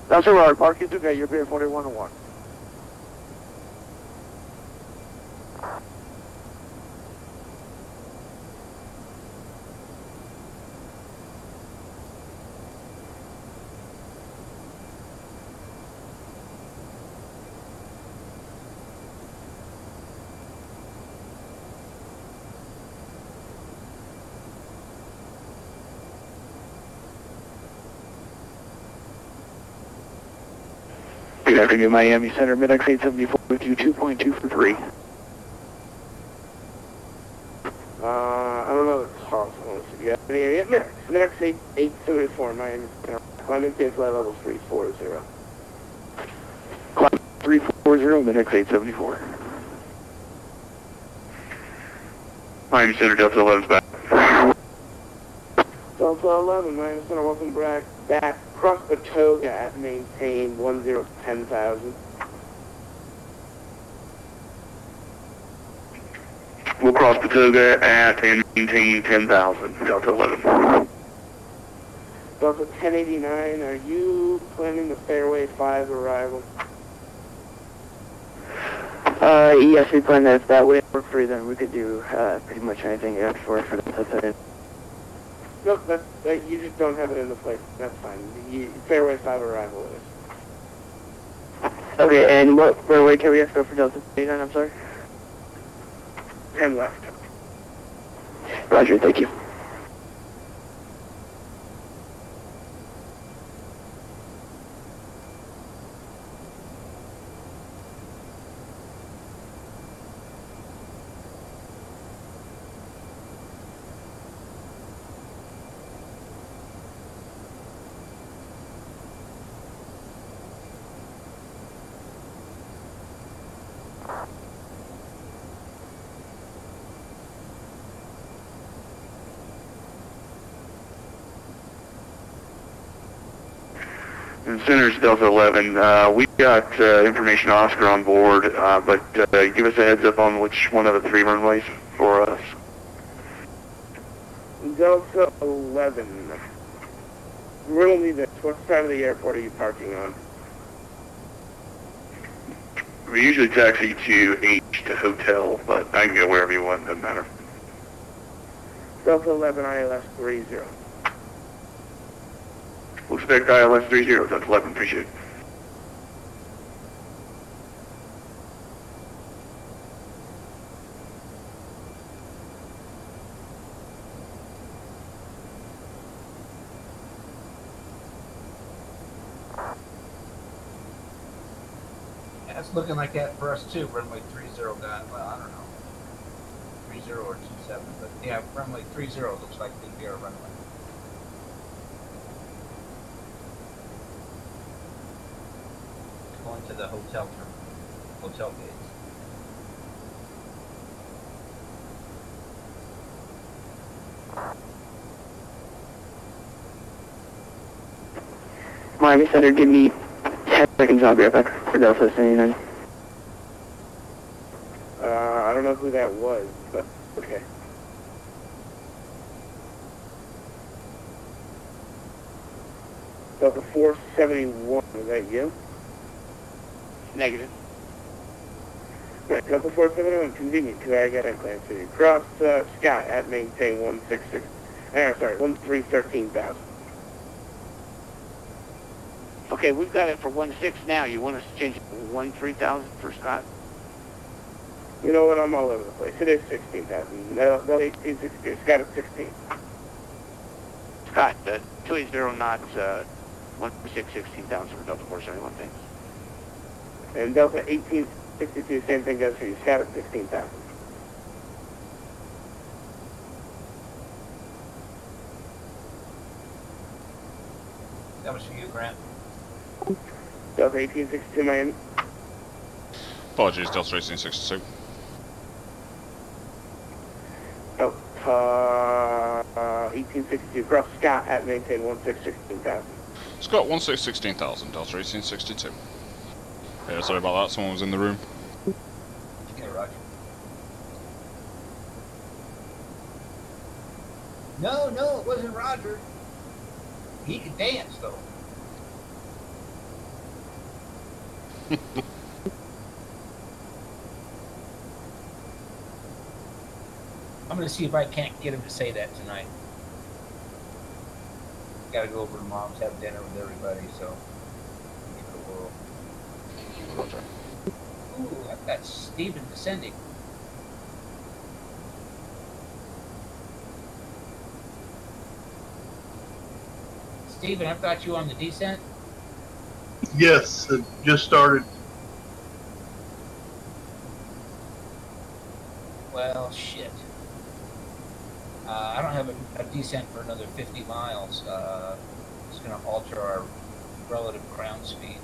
That's all right, parking's okay, you're being 4101. Good afternoon, Miami Center, Mid-X 874 with you 2.2 for 3. I don't know the call, so let's see. Yeah, Mid-X 874, Miami Center. Climate change flight level 340. 340, Minix 874. Miami Center, Delta 11's back. Delta 11, Miami Center, welcome back. Cross Patoga at maintain 10,000. We'll cross Patoga at and maintain 10,000, Delta 11. Delta 1089, are you planning the Fairway 5 arrival? Yes, we plan that if that way work for you, then we could do pretty much anything you asked for the Nope, that you just don't have it in the place. That's fine. Fairway 5 arrival is. Okay, and what fairway can we ask for Delta 89, I'm sorry? 10 left. Roger, thank you. And Center's Delta 11. We got information Oscar on board, but give us a heads up on which one of the 3 runways for us. Delta 11. Riddle me this. What side of the airport are you parking on? We usually taxi to H to hotel, but I can go wherever you want, doesn't matter. Delta 11 ILS 30. We'll expect ILS 30, Delta 11, appreciate it. Yeah, it's looking like that for us too. Runway 30 got, well, I don't know, 30 or 27, but yeah, runway 30 looks like it'd be our runway. Going to the hotel gates. Miami Center, give me 10 seconds, I'll be right back for Delta 89. I don't know who that was, but okay. Delta 471, is that you? Negative. Right, Delta 471, convenient to Agate Clan City. Cross Sky at maintain 1313,000. Okay, we've got it for 16 now. You want us to change it to 13,000 for Scott? You know what? I'm all over the place. It is 16,000. No, 1862. Scott at 16. Scott, 280 knots, 16,000 for Delta 471, thanks. And Delta 1862, same thing goes for you. Scott at 16,000. That was for you, Grant. Delta 1862, Miami. Apologies, Delta 1862. Delta 1862, cross Scott at maintain 16,000. Scott 16,000, Delta 1862. Yeah, sorry about that, someone was in the room. Yeah, Roger. No, it wasn't Roger. He could dance, though. I'm going to see if I can't get him to say that tonight. Got to go over to Mom's, have dinner with everybody, so. Roger. Ooh, I've got Steven descending. Steven, I've got you on the descent. Yes, it just started. Well, shit. I don't have a descent for another 50 miles. It's going to alter our relative ground speed.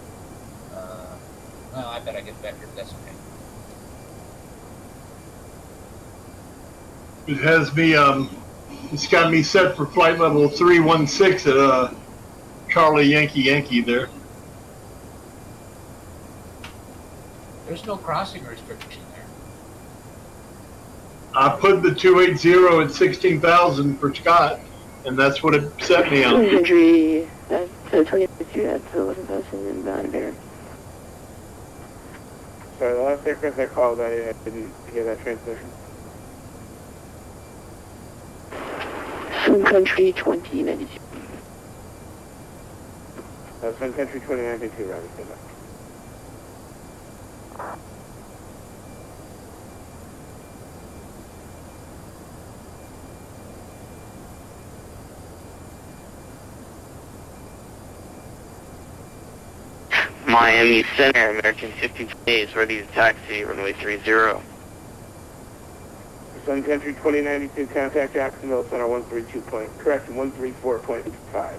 Well, I bet I get vectored. That's okay. It has me, it's got me set for flight level 316 at Charlie Yankee Yankee there. There's no crossing restriction there. I put the 280 at 16,000 for Scott, and that's what it set me on. Entry, that's 22, that's 11,000 inbound there. Sorry, the last aircraft I called, I didn't hear that transmission. Sun Country 2092. Sun Country 2092, Robbie, stand up. Miami Center, American 1528 is ready to taxi, runway 30. Sun Country 2092, contact Jacksonville Center 132 point, correction, 134.5.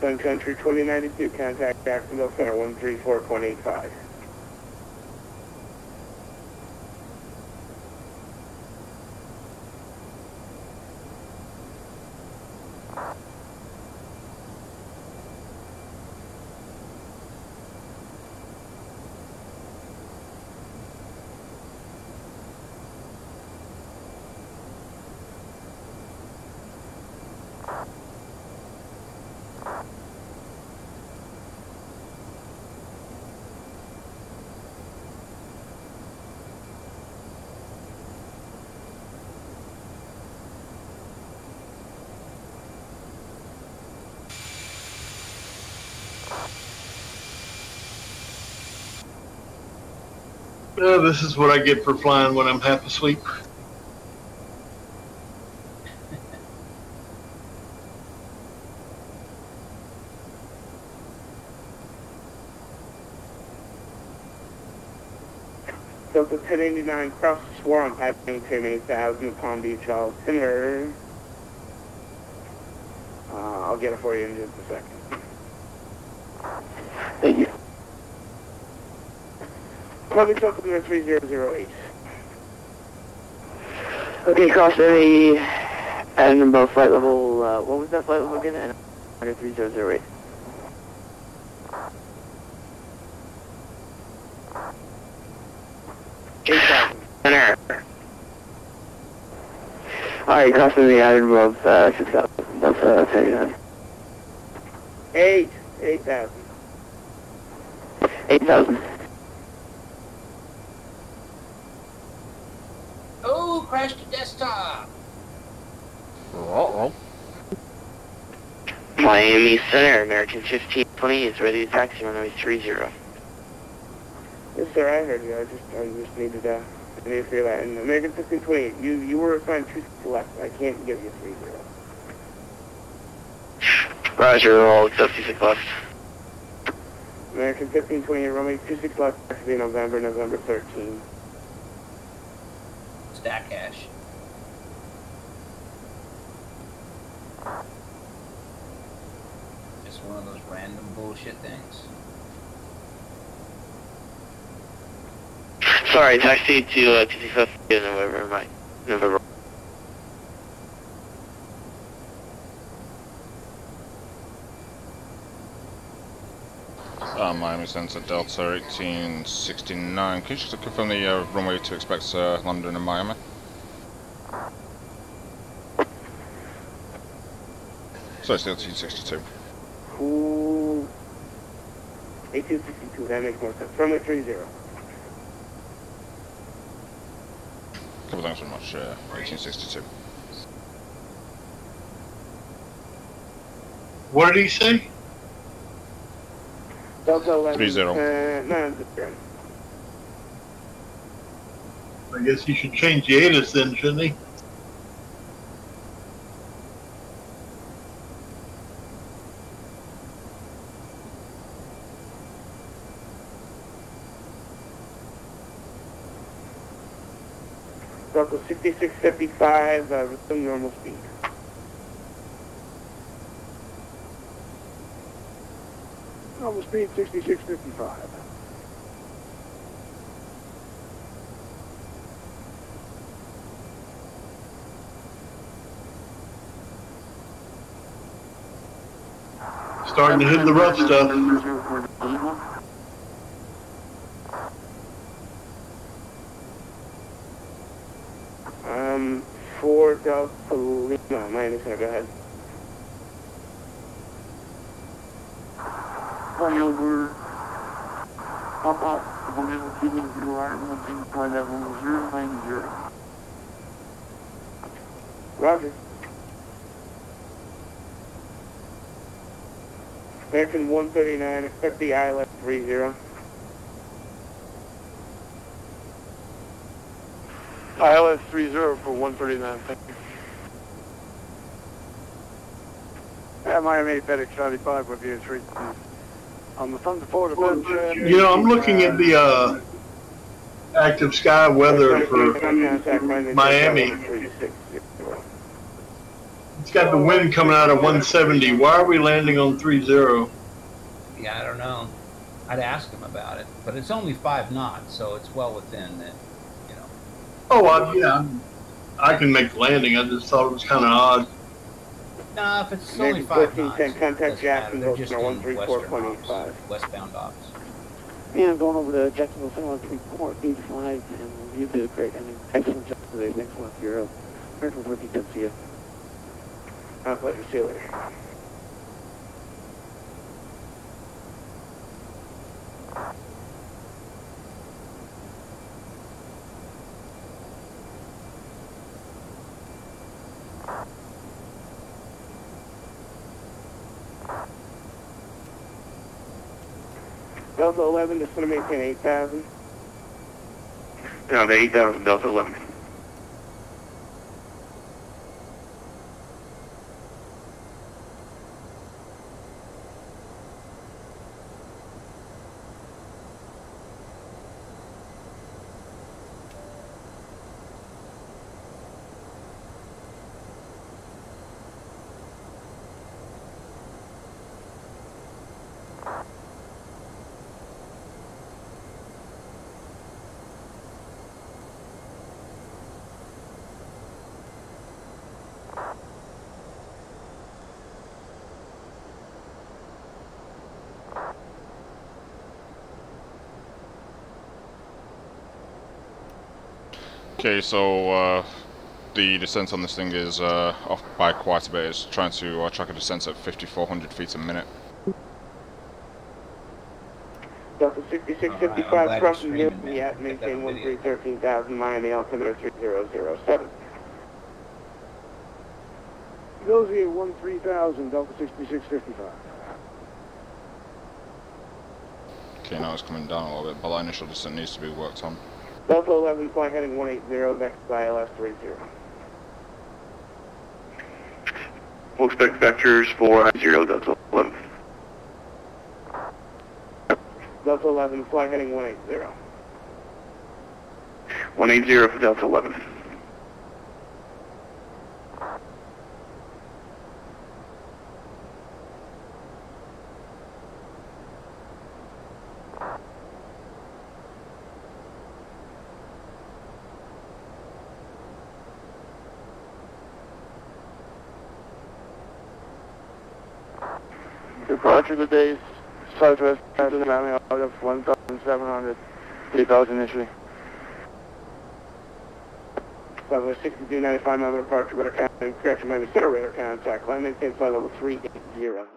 Sun Country 2092, contact Jacksonville Center 134.85. This is what I get for flying when I'm half asleep. Delta 1089, cross the Swarm, passing 10,000 Palm Beach, altimeter. I'll get it for you in just a second. Thank you. Public Delta 3008. Okay, cross the Edinburgh flight level, what was that flight level again? Under 3008. Center. Alright, crossing the Edinburgh 6000. That's 39. 8,000. 8,000. Oh, crashed the desktop. Uh-oh. Miami Center, American 1520 is ready to taxi, runway 30. Yes, sir, I heard you. I just needed to figure that. And American 1528, you were assigned 2 left. I can't give you 30. Roger, all except 26 left. American 1528, runway 26 left, taxi November 13. Stack cash. Just one of those random bullshit things. Sorry, taxi to 25th November. Miami Center, Delta 1869. Can you just confirm the runway to expect London and Miami? So it's the 1862. Ooh. 1862, that makes more sense. Runway 30. Couple thanks very much, 1862. What did he say? Delta 11. 30. No, I guess he should change the ATIS then, shouldn't he? Delta Delta 6655, resume normal speed. Normal speed 6655. Starting to hit the rough stuff. For Delta Lima, my understanding, go ahead. Fly over. Pop out. We'll be able to get you right. We'll be flight level 090. Roger. American 139, expect the ILS 30. ILS 30 for 139, thank you. Miami 8 FedEx 95 with you, 3. On the Thunder Port event. You know, I'm looking at the active sky weather for Miami. It's got the wind coming out of 170. Why are we landing on 30? Yeah, I don't know. I'd ask him about it, but it's only 5 knots, so it's well within that. Oh, yeah. I can make the landing. I just thought it was kind of odd. No, if it's only 5 knots, contact Jackson, they're just in 134.85. westbound ops. Yeah, I'm going over to Jacksonville Center on 3485, and you did great. I mean, excellent job today. Thanks a lot for your help. American 14, good to see you. I'll pleasure. See you later. Delta 11, just want to maintain 8,000. Down to 8,000, Delta 11. Okay, so the descent on this thing is off by quite a bit. It's trying to track a descent at 5,400 feet a minute. Delta 6655 from Newton, maintain 13,000, Miami altimeter 3007. Nosy at 13,000, Delta 6655. Okay, now it's coming down a little bit, but that initial descent needs to be worked on. Delta 11, flight heading 180, next ILS 30. We'll expect vectors for 0, Delta 11. Delta 11, flight heading 180. 180 for Delta 11. Departure today, southwest passing Miami out of 1,700, 3,000 initially. Southwest 6295, Miami departure, radar contact, correction, Miami center radar contact, climb maintain flight level 380.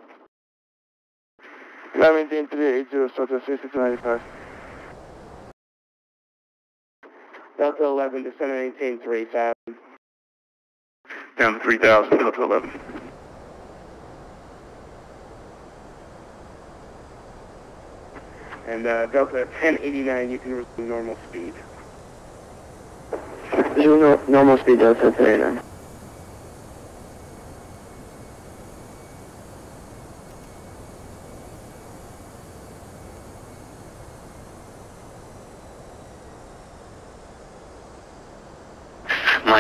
Climb maintain 380, southwest 6295. Delta 11, descend and maintain 3,000. Down to 3,000, Delta 11. And Delta 1089, you can resume normal speed. Normal speed, Delta 39.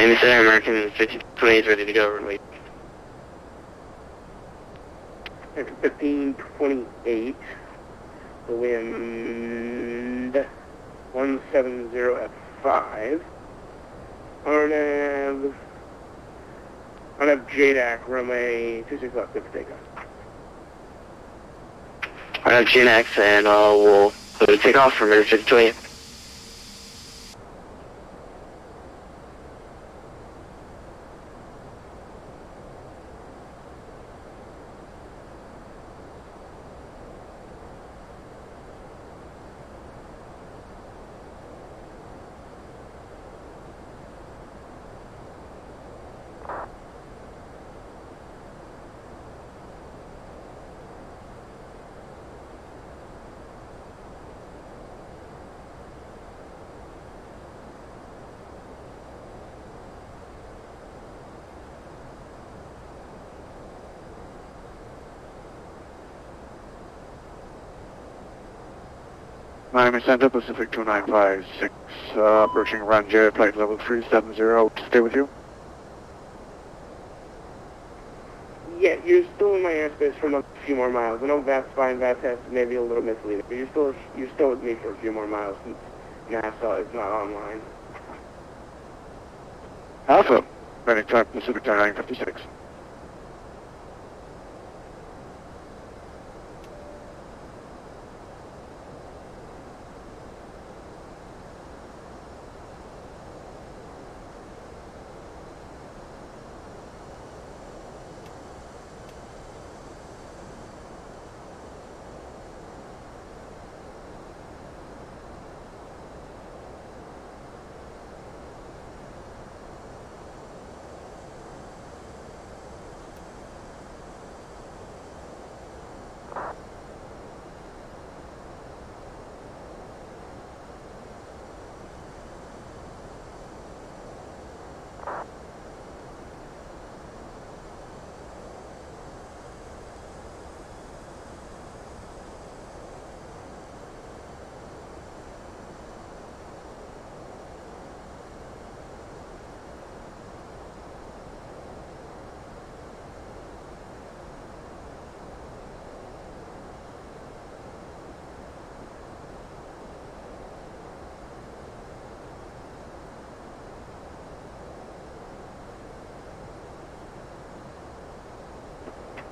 Miami Center, American 1528 is ready to go. Runway. 1528. The wind 170 at 5. RNAV JDAC, runway 26 left, good for takeoff. RNAV JDAC, and we'll take off from American 1528. Miami Center, Pacific 2956, approaching Ranger, flight level 370, stay with you. Yeah, you're still in my airspace for a few more miles. I know that's fine, that has maybe a little misleading, but you're still with me for a few more miles since NASA is not online. Alpha, landing time Pacific 2956.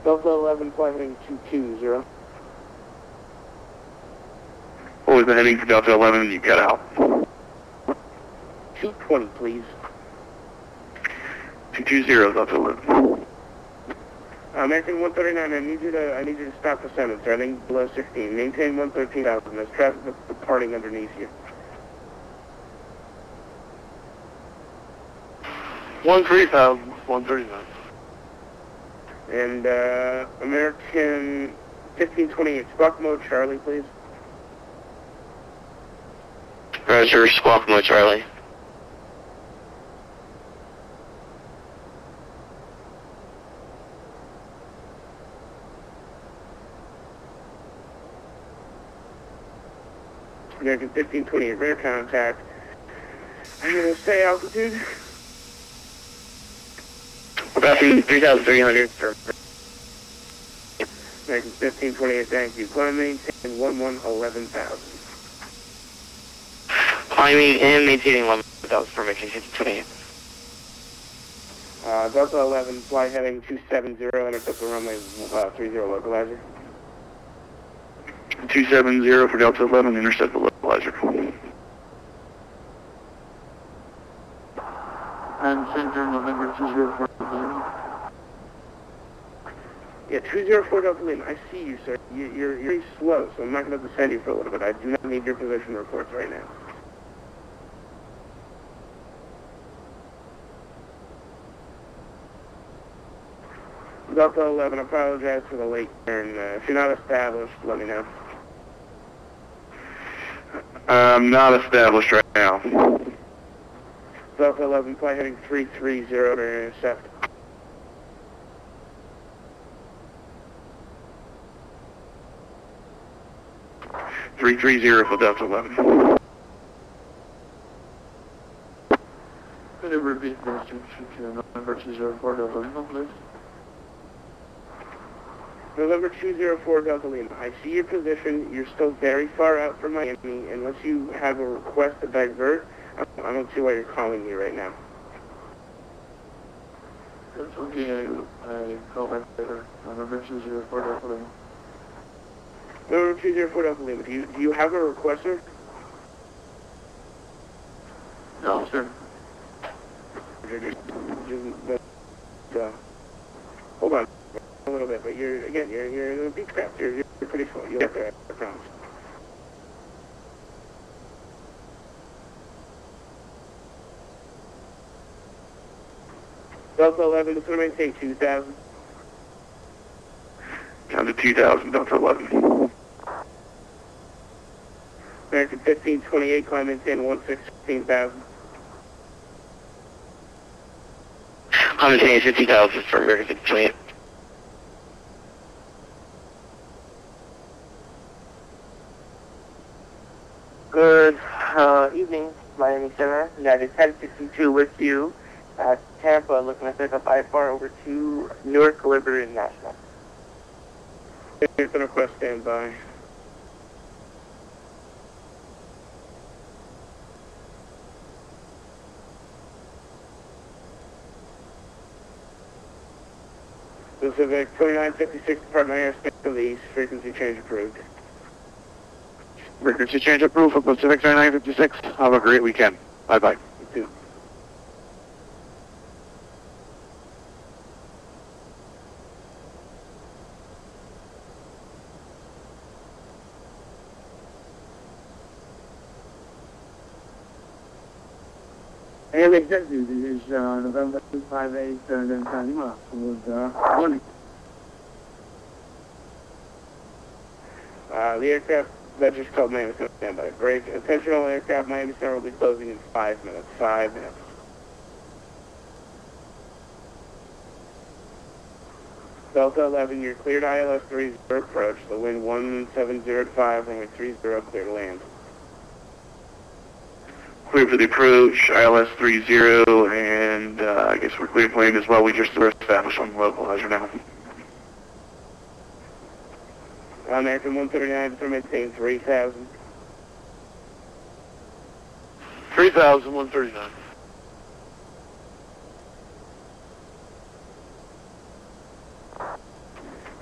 Delta 11, flight heading 220. What was the heading for Delta 11? You got out. 220, please. 220, Delta 11. American 139, I need you to stop descending, sir. I think below 16. Maintain 113,000. There's traffic that's departing underneath you. 139. 139. And American 1528, squawk mode Charlie, please. Roger, squawk mode Charlie. American 1528, radar contact. I'm going to say altitude. Passing 3,300 for American 1528, thank you. Climb maintain 11,000. climbing and maintaining 11,000 for American 1528. Delta 11, fly heading 270, intercept the runway 30 localizer. 270 for Delta 11, intercept the localizer. And center November 204. Yeah, 204 Delta Lima, I see you, sir. You're very slow, so I'm not going to descend you for a little bit. I do not need your position reports right now. Delta 11, apologize for the late turn. If you're not established, let me know. I'm not established right now. Delta 11, flight heading 330 to intercept. .330 for Delta 11. Maneuver repeat the distance to November 204 Delta Lima, please. November 204 Delta Lima. I see your position. You're still very far out from Miami. Unless you have a request to divert, I don't see why you're calling me right now. That's okay, I call back later. November 204 Delta Lima. November 204 Delta Lima. Do you have a request, sir? No, sir. Hold on a little bit, but you're in a beach craft. You're pretty slow. You'll get there, I promise. Delta 11, just want to maintain 2,000. Down to 2,000, Delta 11. American 1528, climb maintain 116,000. I'm maintaining 50,000 for American 1528. Good evening. My name is Sarah. That is 1062 with you at Tampa, looking to pick up I-4 over to Newark, Liberty, and National. Here's the request, stand by. Pacific 2956, Department of Airspace to the east, frequency change approved. Frequency change approved for Pacific 2956. Have a great weekend. Bye-bye. You too. And executive, this is November 258 Delta Lima with warning. The aircraft that just called Miami Center, stand by. Break. Intentional aircraft Miami Center will be closing in 5 minutes. 5 minutes. Delta 11, you're cleared ILS 30 approach. The wind 170 runway 30, clear to land. Clear for the approach, ILS 30, and I guess we're clear to land as well. We just established on the localizer now. American 139, to maintain 3,000. 3,000, 139.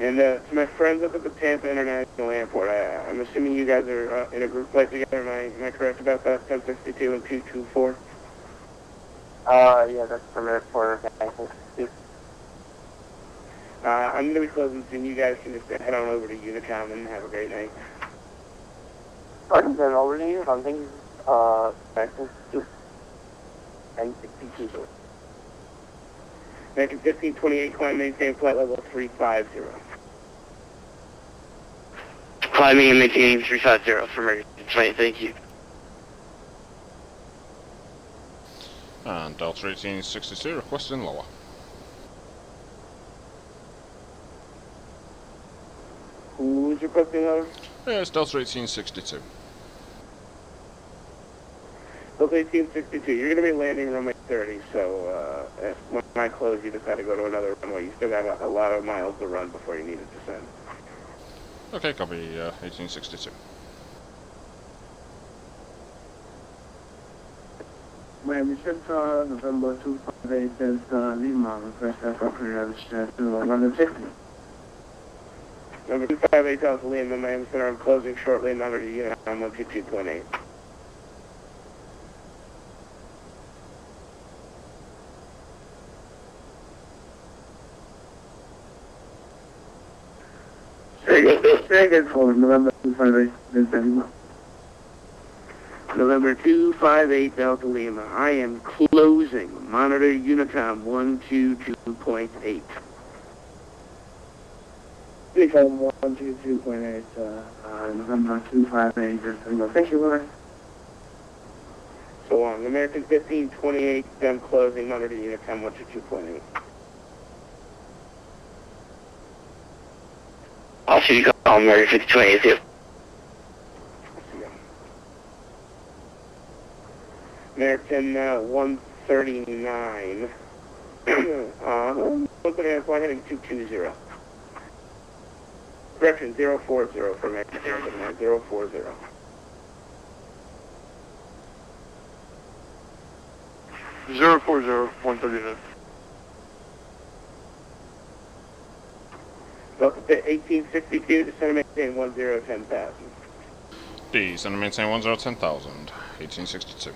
And to my friends up at the Tampa International Airport, I'm assuming you guys are in a group flight together. Am I correct about that? 1062 and 224? Yeah, that's permitted for I'm going to be closing soon. You guys can just head on over to Unicom and have a great night. Pardon, then over to you. I'm thinking, American 1062. American 1528, climb maintain flight level 350. Climbing and maintaining 350 for American 1528, thank you. And Delta 1862 requesting lower. Who's requesting lower? Yeah, it's Delta 1862. Delta 1862, you're going to be landing runway 30, so when I close, you decide to go to another runway. You still got a lot of miles to run before you need to descend. Okay, copy 1862. Miami Central, November 258 Delta Lima, request appropriate to 150. Number 258 Delta Lima, Miami Center, I'm closing shortly, number to Unicom 122.8. Very good for November 258 Delta Lima. November 258 Delta Lima, I am closing, monitor Unicom 122.8. Unicom 122.8, November 258 Delta Lima. Thank you, bye. So long, American 1528, them closing, monitor Unicom 122.8. I'll see you call American 1528 too. American 139. 139, flight heading 220. Correction, 040 for me. 040. 139. Welcome to 1862, descend and maintain 10,000. Descend and maintain 10,000, 1862.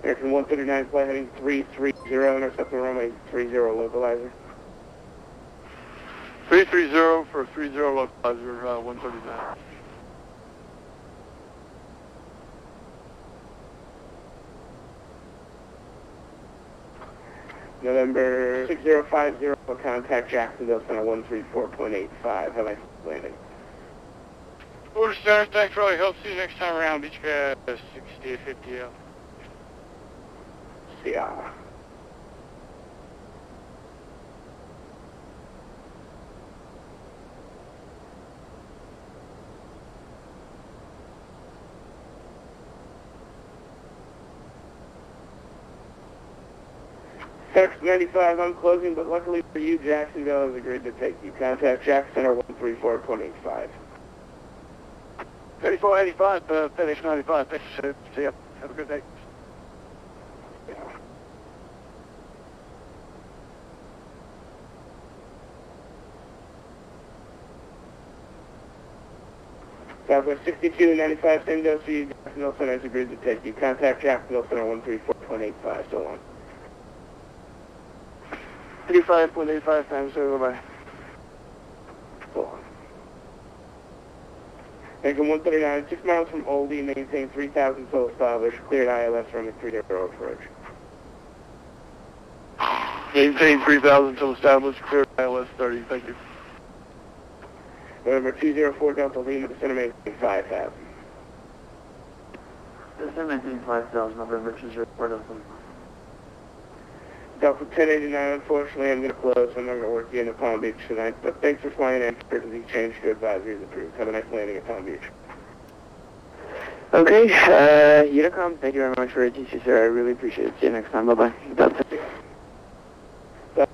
American 139, flight heading 330, intercept the runway 30 localizer. 330 for 30 localizer, 139. November 6050, contact Jacksonville Center 134.85. Have a nice landing. Order center, thanks for all your help. See you next time around. Beach guys 60 to 50 out. See ya. Text 95, I'm closing, but luckily for you, Jacksonville has agreed to take you. Contact Jack Center 134.85. 3485, FedEx 95. Thanks. See ya. Have a good day. Southwest 6295, same goes for you. Jacksonville Center has agreed to take you. Contact Jacksonville Center 134.85. So on. 35.85 times over by. So on. Lincoln 139, 6 miles from Oldie, maintain 3,000 total salvage, cleared ILS runway 30 approach. Maintain 3,000 total established, clear ILS 30, thank you. November 204 Delta Lima, descend and maintain 5,000. Descend and maintain 5,000, November 204 Delta Lima. Delta 1089, unfortunately I'm going to close, I'm not going to work you into Palm Beach tonight, but thanks for flying in, courtesy change to advisory is approved. Have a nice landing at Palm Beach. Okay, Unicom, thank you very much for ATC, sir. I really appreciate it. See you next time. Bye-bye.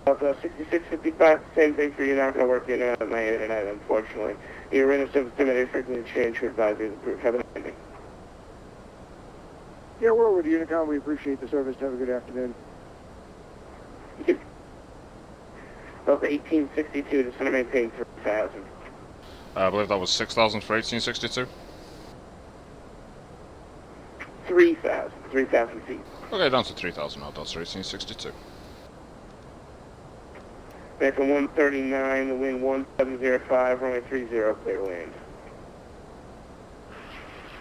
Delta 6655, same thing for you, not going to work you into my internet, unfortunately. Your random sensitivity frequency change to advisory is approved. Have a nice landing. Yeah, we're with Unicom. We appreciate the service. Have a good afternoon. Delta 1862, descend and maintain 3,000. I believe that was 6,000 for 1862. 3,000 feet. Okay, down to 3,000 now, that's 1862. Back on 139, the wind 1705, runway 30, clear to land.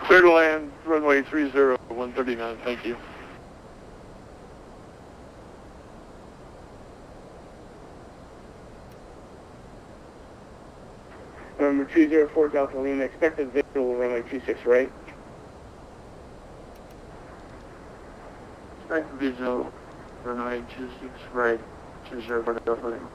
Clear to land, runway 30, 139, thank you. Number 204 Delta Lima, expected visual runway 26 right. Expected visual runway 26 right, 204 Delta Lima.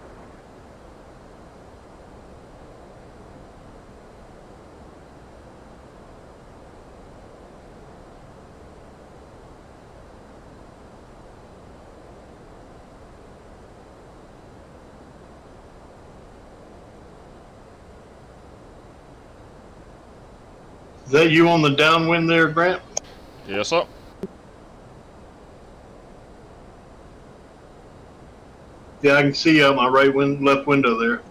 Is that you on the downwind there, Grant? Yes, sir. Yeah, I can see you out my left window there.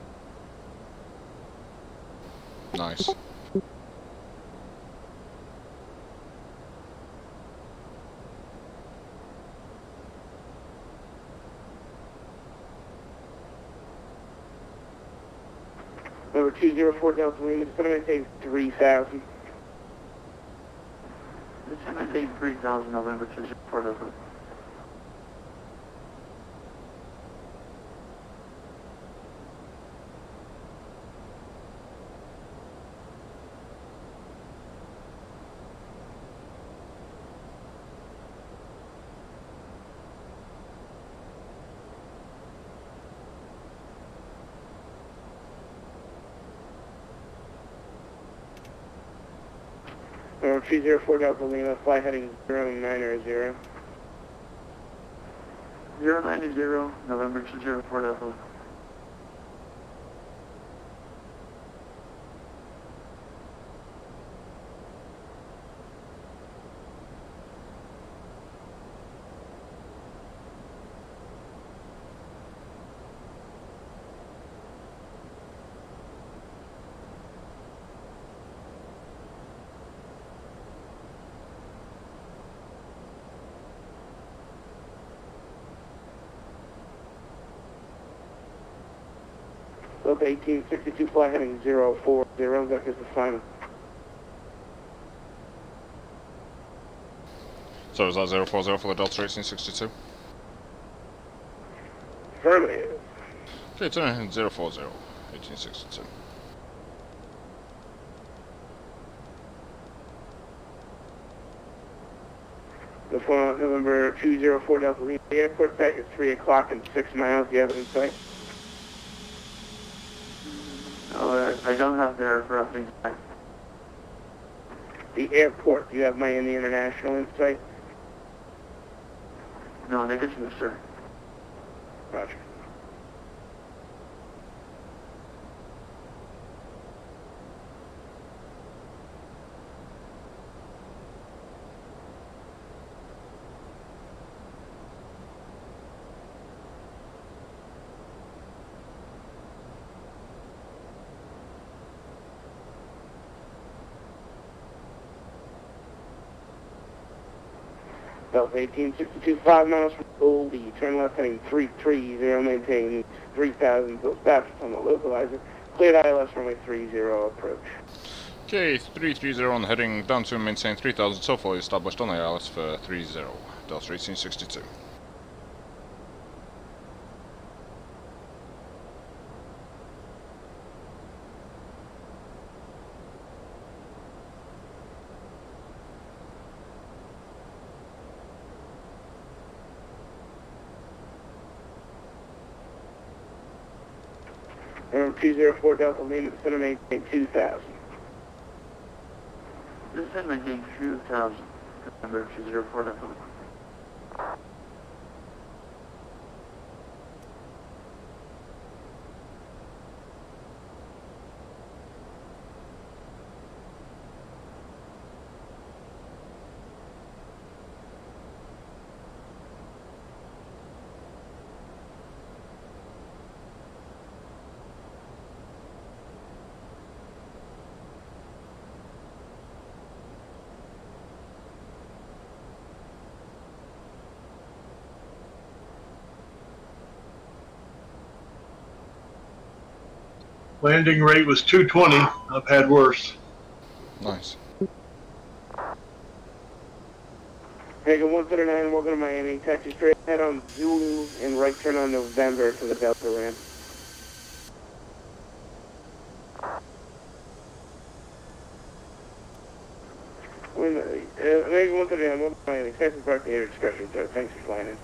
Nice. Number 204 Delta Lima, descend and maintain 3,000. Descend and maintain 3,000, November 204 Delta Lima. November 204 Delta Lima, flight heading 090. 090, November 204 Delta. Delta 1862, flight heading 040, that is the final. So is that 040 for the Delta 1862? Affirmative. Okay, turn in 040, 1862. The phone November 204 Delta Lima, the airport back at 3 o'clock and 6 miles, do you have it in sight? No, I don't have the aircraft in sight. The airport, do you have Miami International in sight? No, negative, sir. Roger. Delta 1862, 5 miles from Goldie, turn left heading 330, maintain 3,000, built fast on the localizer, cleared ILS runway 30, approach. Okay, 330 on heading down to maintain 3000, so far established on the ILS for 30, Delta 1862. November 204 Delta Lima, center maintain 2,000. This is maintain 2,000, November 204 Delta Lima. Landing rate was 220. I've had worse. Nice. Hagen 139, welcome to Miami. Taxi straight ahead on Zulu and right turn on November to the Delta ramp. Hagen 139, welcome to Miami. Taxi park to your discretion, sir. Thanks for flying in.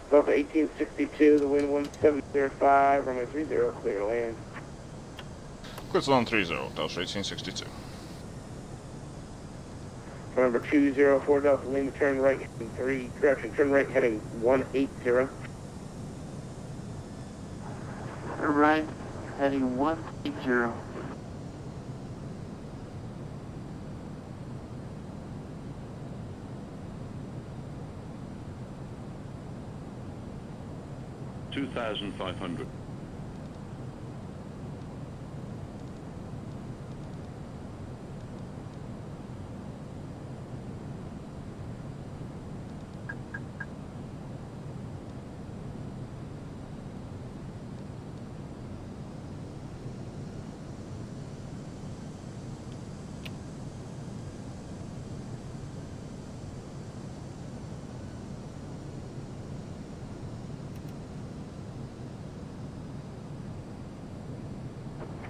Delta 1862, the wind 1705, runway 30, clear to land. Clear to land 30, Delta 1862. November 204 Delta Lima, turn right heading 3, correction, turn right heading 180. Turn right, heading 180. $2,500.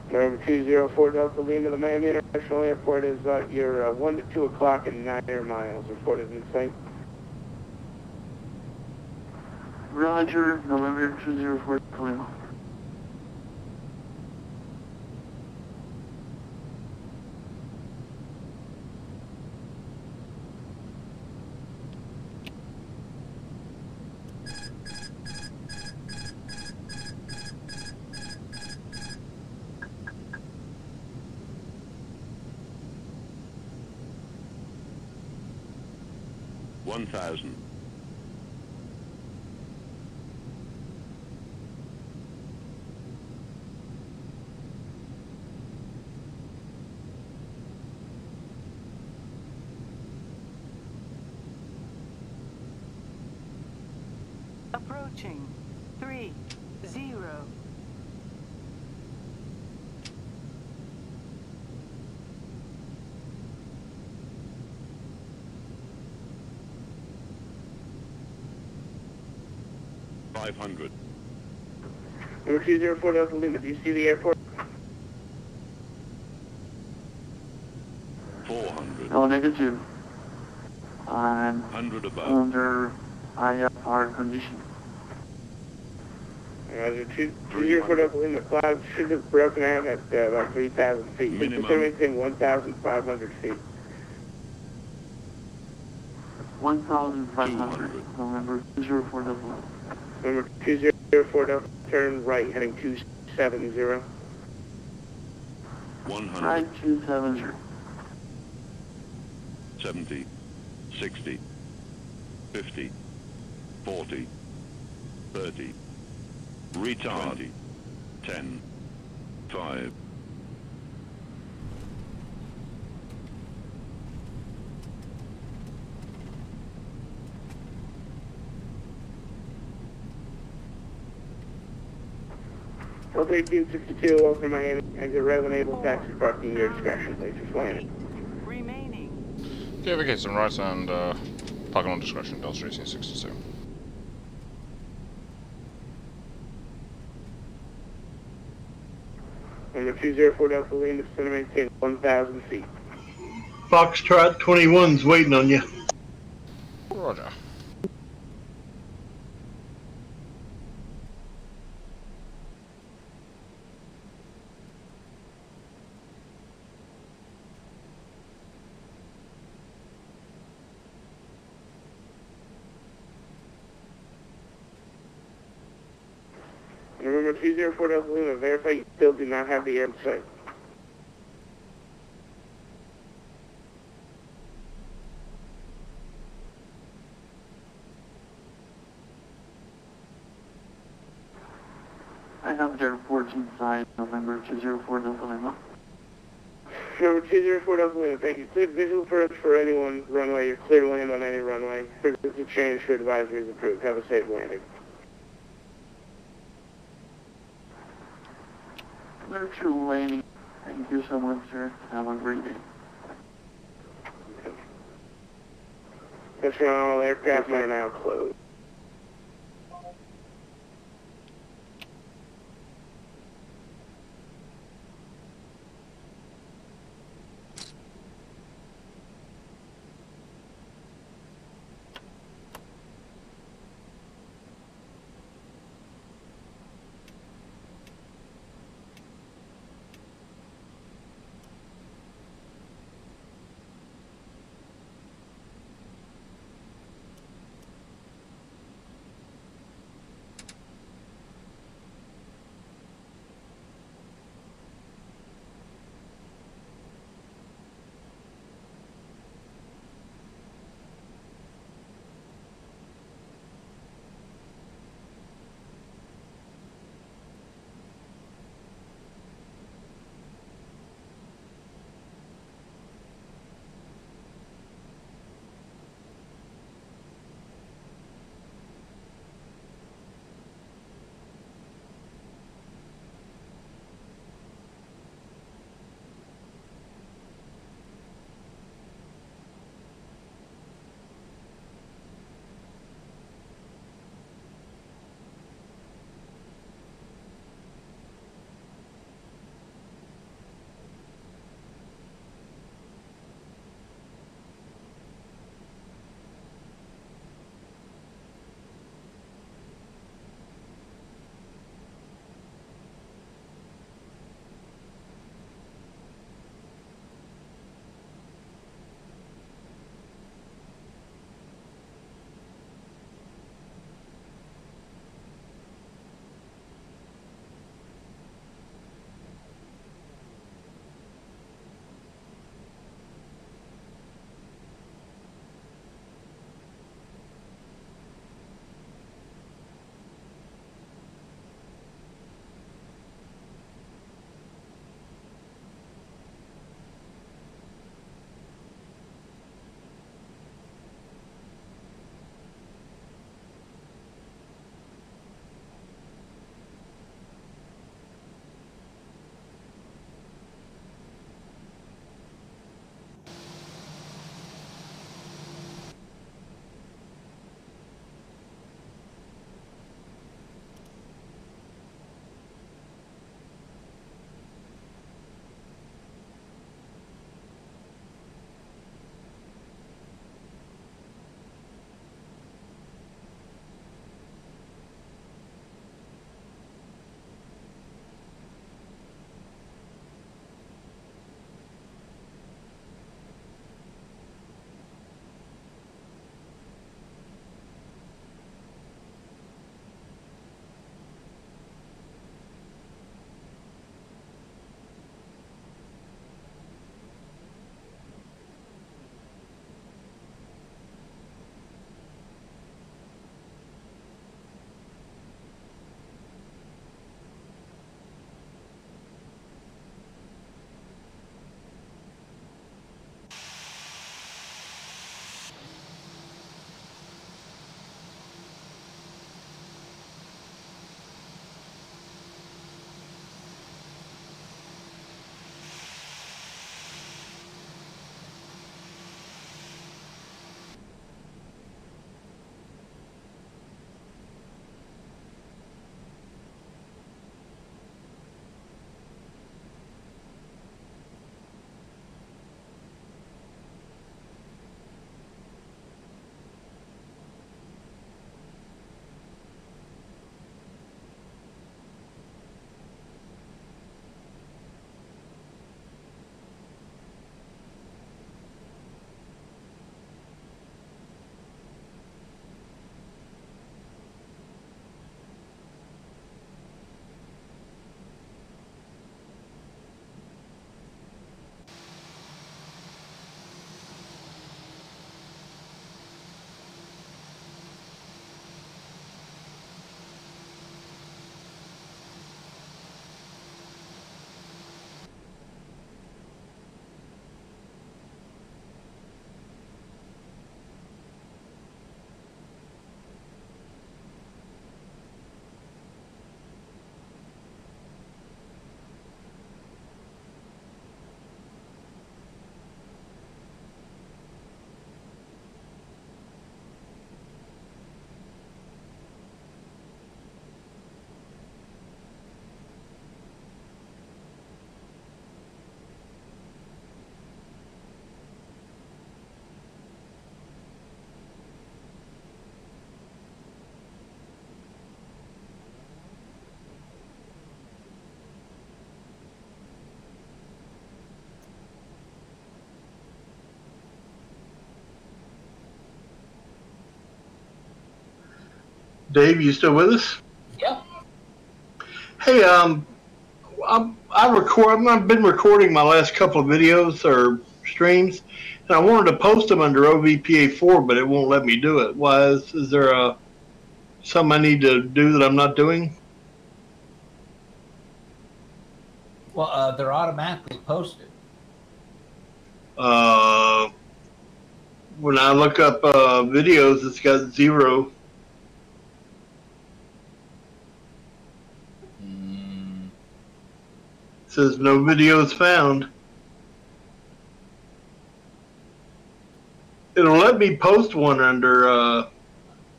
November 204 Delta Lima, the Miami International Airport is your 1 to 2 o'clock and 9 air miles. Report is in sight. Roger, November 204 Delta Lima. 1,000. Approaching. 3, 0. $500. Number 204 Delta Lima, do you see the airport? 400. No, negative. I'm 100 above. under IFR condition. Roger, 204 Delta Lima, clouds should have broken out at about 3,000 feet. Minimum. Consider 1,500 feet. 1,500. November 204 Delta Lima. Number 204 Delta, turn right, heading 270. 100. 9270. 70. 60. 50. 40. 30. Retard. 10. 5. Delta 1862, over Miami, exit rail enabled taxi parking your discretion, please. Just landing. Remaining. Okay, vacate some right and parking on discretion, Delta 1862. Number 204 Delta Lima, center maintain 1,000 feet. Foxtrot 21's waiting on you. Roger. Number 204 Delta Lima, verify you still do not have the air in sight. I have airports inside November 204 Delta Lima. Number 204 Delta Lima, thank you. Clear visual first for anyone runway. You're clear to land on any runway. Frequency change for advisory is approved. Have a safe landing. Virtual landing. Thank you so much, sir. Have a great day. Attention all aircraft are now closed. Dave, you still with us? Yep. Hey, I've been recording my last couple of videos or streams, and I wanted to post them under OVPA4, but it won't let me do it. Why? Is there something I need to do that I'm not doing? Well, they're automatically posted. When I look up videos, it's got 0. It says no videos found. It'll let me post one under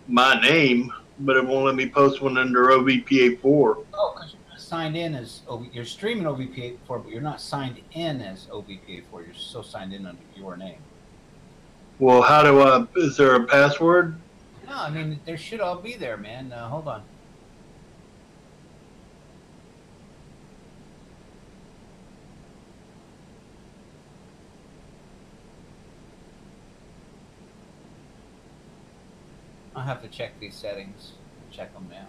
my name, but it won't let me post one under OVPA4. Oh, because you're not signed in as you're streaming OVPA4, but you're not signed in as OVPA4. You're still signed in under your name. Well, how do I? Is there a password? No, I mean there should all be there, man. Hold on. I'll have to check these settings. Check them now.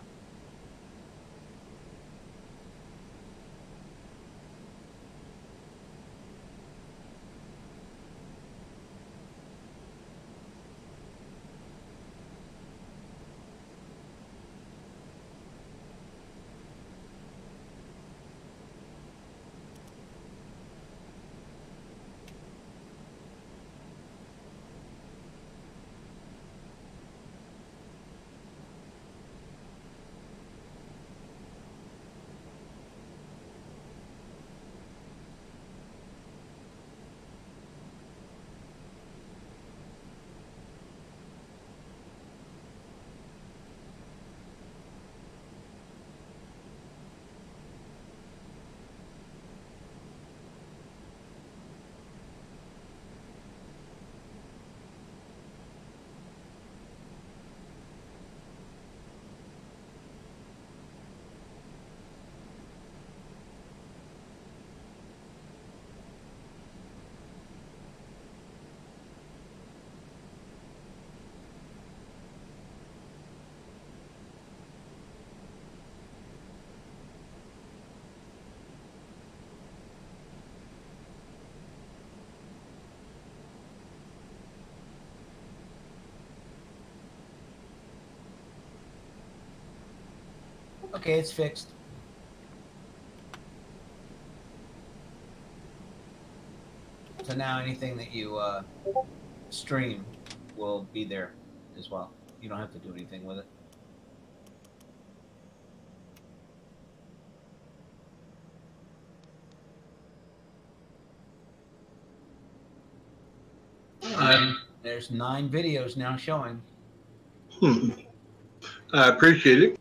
Okay, it's fixed. So now anything that you stream will be there as well. You don't have to do anything with it. There's 9 videos now showing. I appreciate it.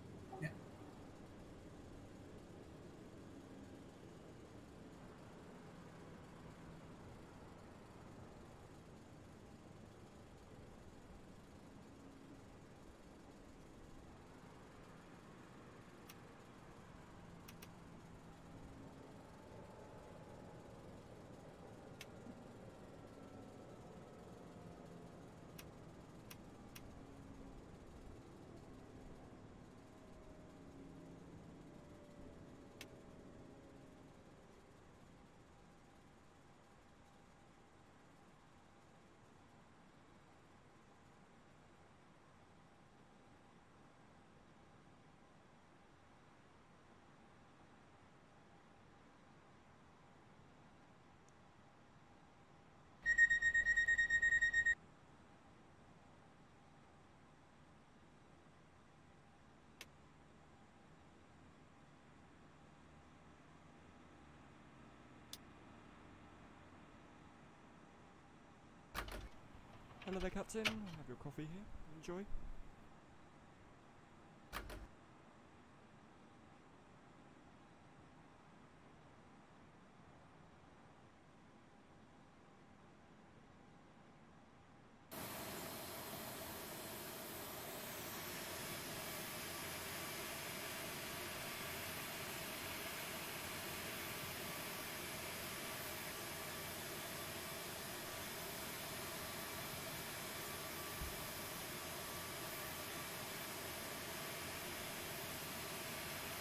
Hello there, Captain. Have your coffee here. Enjoy.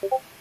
Bye.